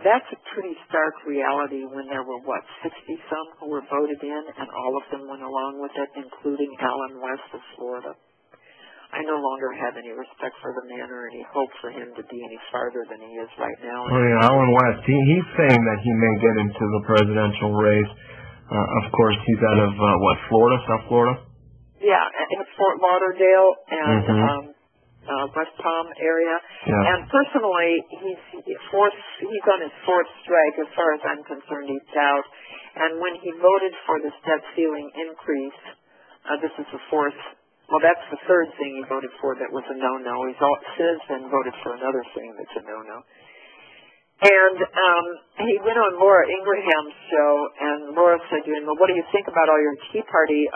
that's a pretty stark reality when there were, 60-some who were voted in, and all of them went along with it, including Alan West of Florida. I no longer have any respect for the man or any hope for him to be any farther than he is right now. Oh, yeah, Alan West, he's saying that he may get into the presidential race. Of course, he's out of, Florida, South Florida? Yeah, in Fort Lauderdale and West Palm area. Yeah. And personally, he's on his 4th strike. As far as I'm concerned, he's out. And when he voted for this debt ceiling increase, this is the 4th. Well, that's the 3rd thing he voted for that was a no-no. He's since then voted for another thing that's a no-no. And he went on Laura Ingram's show, and Laura said to him, well, what do you think about all your Tea Party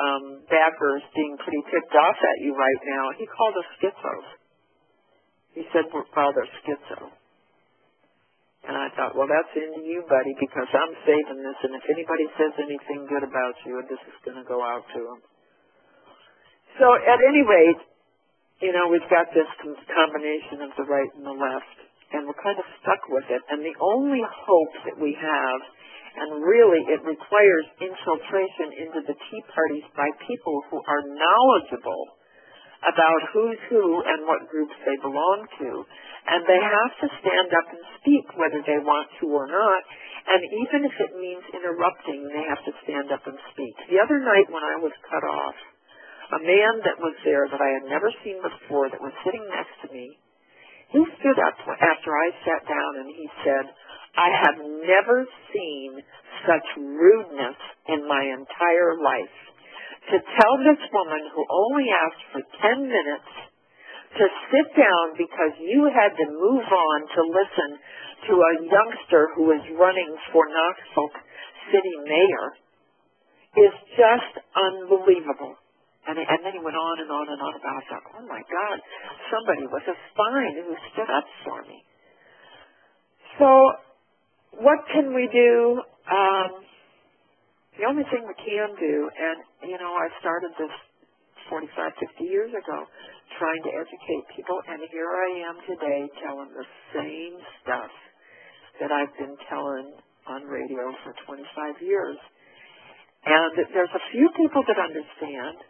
backers being pretty ticked off at you right now? He called us schizos. He said, well, they're schizo. And I thought, well, that's into you, buddy, because I'm saving this, and if anybody says anything good about you, this is going to go out to them. So at any rate, you know, we've got this combination of the right and the left, and we're kind of stuck with it. And the only hope that we have, and really it requires infiltration into the Tea Parties by people who are knowledgeable about who's who and what groups they belong to. And they have to stand up and speak whether they want to or not. And even if it means interrupting, they have to stand up and speak. The other night when I was cut off, a man that was there that I had never seen before that was sitting next to me, he stood up after I sat down and he said, I have never seen such rudeness in my entire life. To tell this woman who only asked for 10 minutes to sit down because you had to move on to listen to a youngster who is running for Knoxville City Mayor is just unbelievable. And then he went on and on and on about that. Oh, my God, somebody with a spine who stood up for me. So what can we do? The only thing we can do, and, you know, I started this 45, 50 years ago trying to educate people, and here I am today telling the same stuff that I've been telling on radio for 25 years. And there's a few people that understand.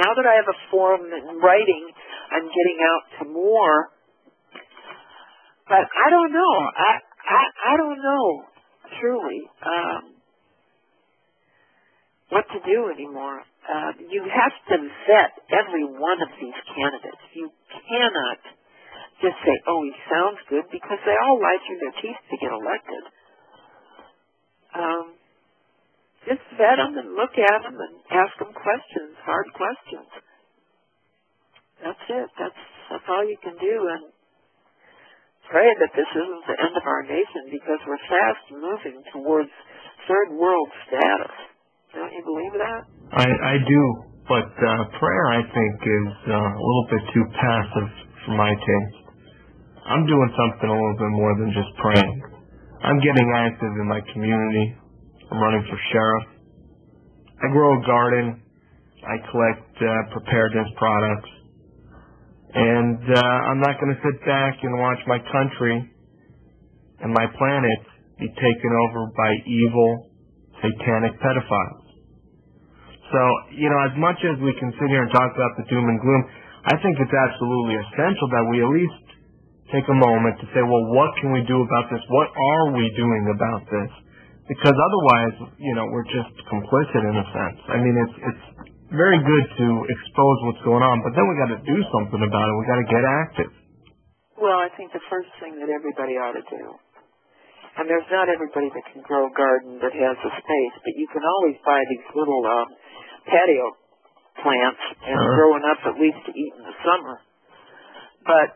Now that I have a forum in writing, I'm getting out to more. But I don't know. I don't know, truly, what to do anymore. You have to vet every one of these candidates. You cannot just say, oh, he sounds good, because they all lie through their teeth to get elected. Just vet them and look at them and ask them questions, hard questions. That's it. That's all you can do. And pray that this isn't the end of our nation, because we're fast moving towards third world status. Don't you believe that? I do, but prayer, I think, is a little bit too passive for my taste. I'm doing something a little bit more than just praying. I'm getting active in my community. I'm running for sheriff. I grow a garden. I collect preparedness products. And I'm not going to sit back and watch my country and my planet be taken over by evil, satanic pedophiles. So, you know, as much as we can sit here and talk about the doom and gloom, I think it's absolutely essential that we at least take a moment to say, well, what can we do about this? What are we doing about this? Because otherwise, you know, we're just complicit in a sense. I mean, it's very good to expose what's going on, but then we got to do something about it. We got to get active. Well, I think the first thing that everybody ought to do, and there's not everybody that can grow a garden that has a space, but you can always buy these little patio plants and grow enough at least to eat in the summer. But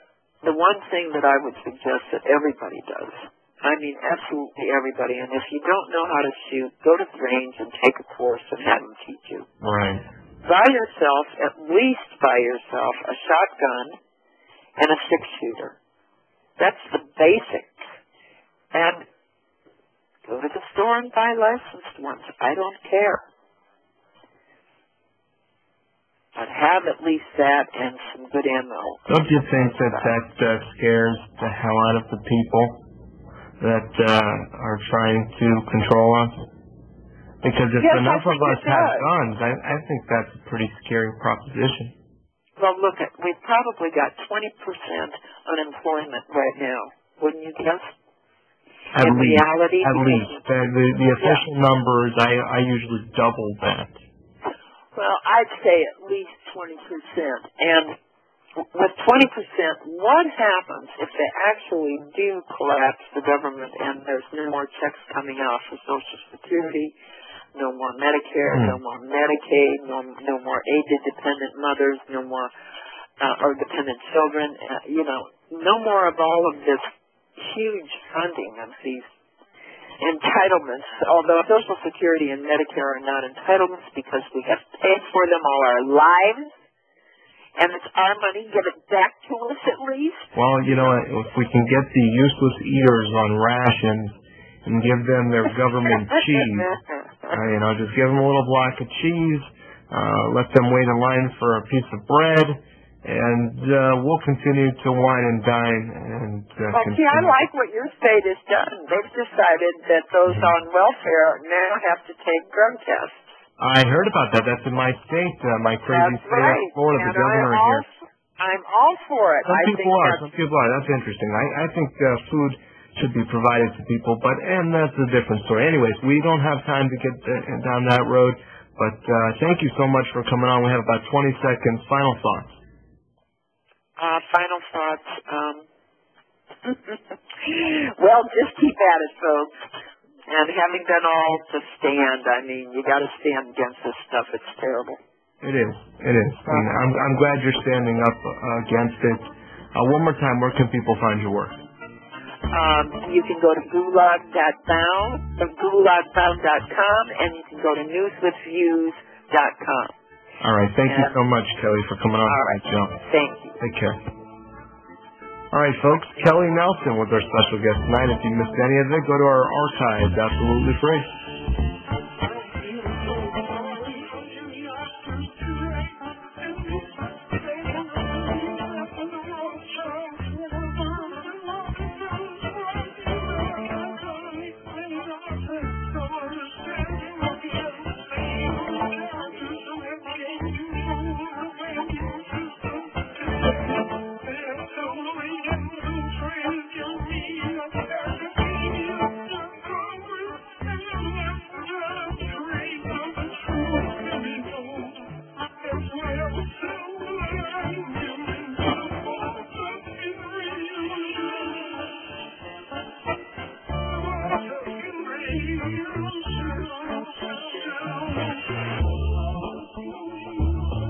the one thing that I would suggest that everybody does, I mean absolutely everybody, and if you don't know how to shoot, go to the range and take a course and have them teach you. Right. At least buy yourself a shotgun and a 6-shooter. That's the basics. And go to the store and buy licensed ones. I don't care. But have at least that and some good ammo. Don't you think that scares the hell out of the people that are trying to control us? Because if enough of us have guns, I think that's a pretty scary proposition. Well, look, we've probably got 20% unemployment right now. Wouldn't you guess? At least. Reality, The official numbers, I usually double that. Well, I'd say at least 20%. And with 20%, what happens if they actually do collapse the government and there's no more checks coming out for Social Security, no more Medicare, no more Medicaid, no more aid-dependent mothers, no more or dependent children, no more of all of this huge funding of these entitlements, although Social Security and Medicare are not entitlements because we have paid for them all our lives, and it's our money, give it back to us at least. Well, if we can get the useless eaters on rations and give them their government cheese, just give them a little block of cheese, let them wait in line for a piece of bread, and we'll continue to wine and dine. And see, I like what your state has done. They've decided that those on welfare now have to take drug tests. I heard about that. That's in my state, my crazy state of Florida. The governor here. I'm all for it. Some people are. That's interesting. I think food should be provided to people, and that's a different story. Anyways, we don't have time to get down that road, but thank you so much for coming on. We have about 20 seconds. Final thoughts. Final thoughts. Well, just keep at it, folks. And having done all to stand, I mean, you got to stand against this stuff. It's terrible. It is. And I'm glad you're standing up against it. One more time, where can people find your work? You can go to gulagbound.com, and you can go to newswithviews.com. All right. Thank you so much, Kelleigh, for coming on. All right. Joe. Thank you. Take care. All right, folks. Kelleigh Nelson was our special guest tonight. If you missed any of it, go to our archives, absolutely free.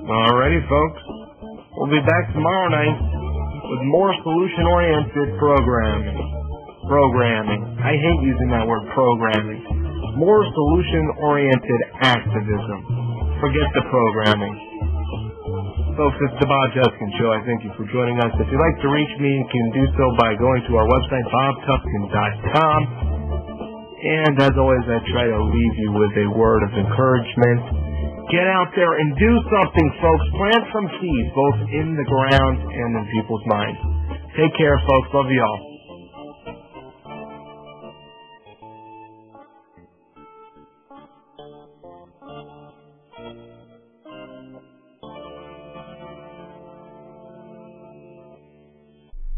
Alrighty, folks. We'll be back tomorrow night with more solution-oriented programming. I hate using that word, programming. More solution-oriented activism. Forget the programming. Folks, it's the Bob Tuskin Show. I thank you for joining us. If you'd like to reach me, you can do so by going to our website, bobtuskin.com. And as always, I try to leave you with a word of encouragement. Get out there and do something, folks. Plant some seeds, both in the ground and in people's minds. Take care, folks. Love you all.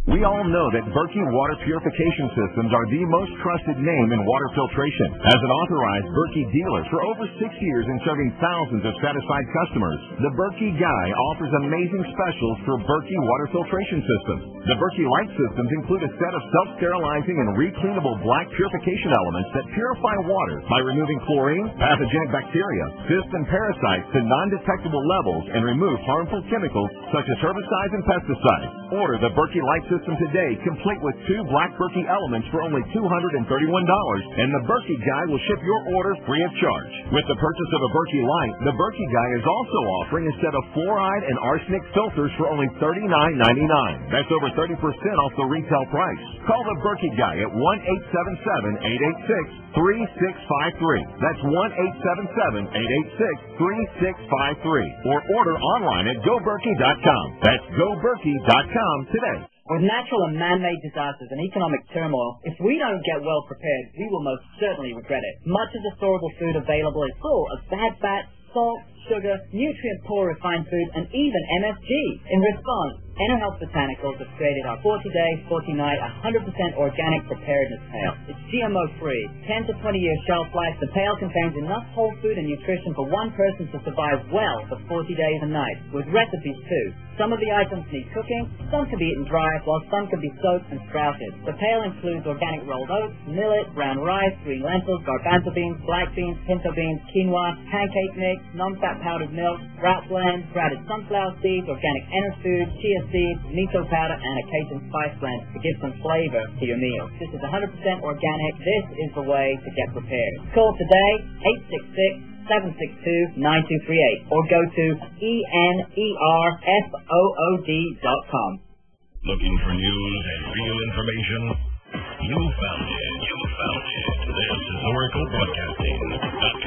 We all know that Berkey water purification systems are the most trusted name in water filtration. As an authorized Berkey dealer for over 6 years and serving thousands of satisfied customers, the Berkey Guy offers amazing specials for Berkey water filtration systems. The Berkey Light systems include a set of self-sterilizing and recleanable black purification elements that purify water by removing chlorine, pathogenic bacteria, cysts, and parasites to non-detectable levels and remove harmful chemicals such as herbicides and pesticides. Order the Berkey Light system today, complete with 2 black Berkey elements for only $231, and the Berkey Guy will ship your order free of charge. With the purchase of a Berkey Light, the Berkey Guy is also offering a set of fluoride and arsenic filters for only $39.99. That's over 30% off the retail price. Call the Berkey Guy at 1-877-886-3653. That's 1-877-886-3653. Or order online at goberkey.com. That's goberkey.com today. With natural and man-made disasters and economic turmoil, if we don't get well prepared, we will most certainly regret it. Much of the storable food available is full of bad fat, salt, sugar, nutrient-poor refined food, and even MSG. In response, Eno Health Botanicals have created our 40-day, 40-night, 100% organic preparedness pail. It's GMO-free, 10 to 20-year shelf life. The pail contains enough whole food and nutrition for one person to survive well for 40 days and nights, with recipes too. Some of the items need cooking, some can be eaten dry, while some can be soaked and sprouted. The pail includes organic rolled oats, millet, brown rice, green lentils, garbanzo beans, black beans, pinto beans, quinoa, pancake mix, non-fat powdered milk, sprout blend, sprouted sunflower seeds, organic enerfood, chia seeds, miso powder, and a Cajun spice blend to give some flavor to your meal. This is 100% organic. This is the way to get prepared. Call today, 866-762-9238, or go to enerfood.com. Looking for news and real information? You found it. This is OracleBroadcasting.com.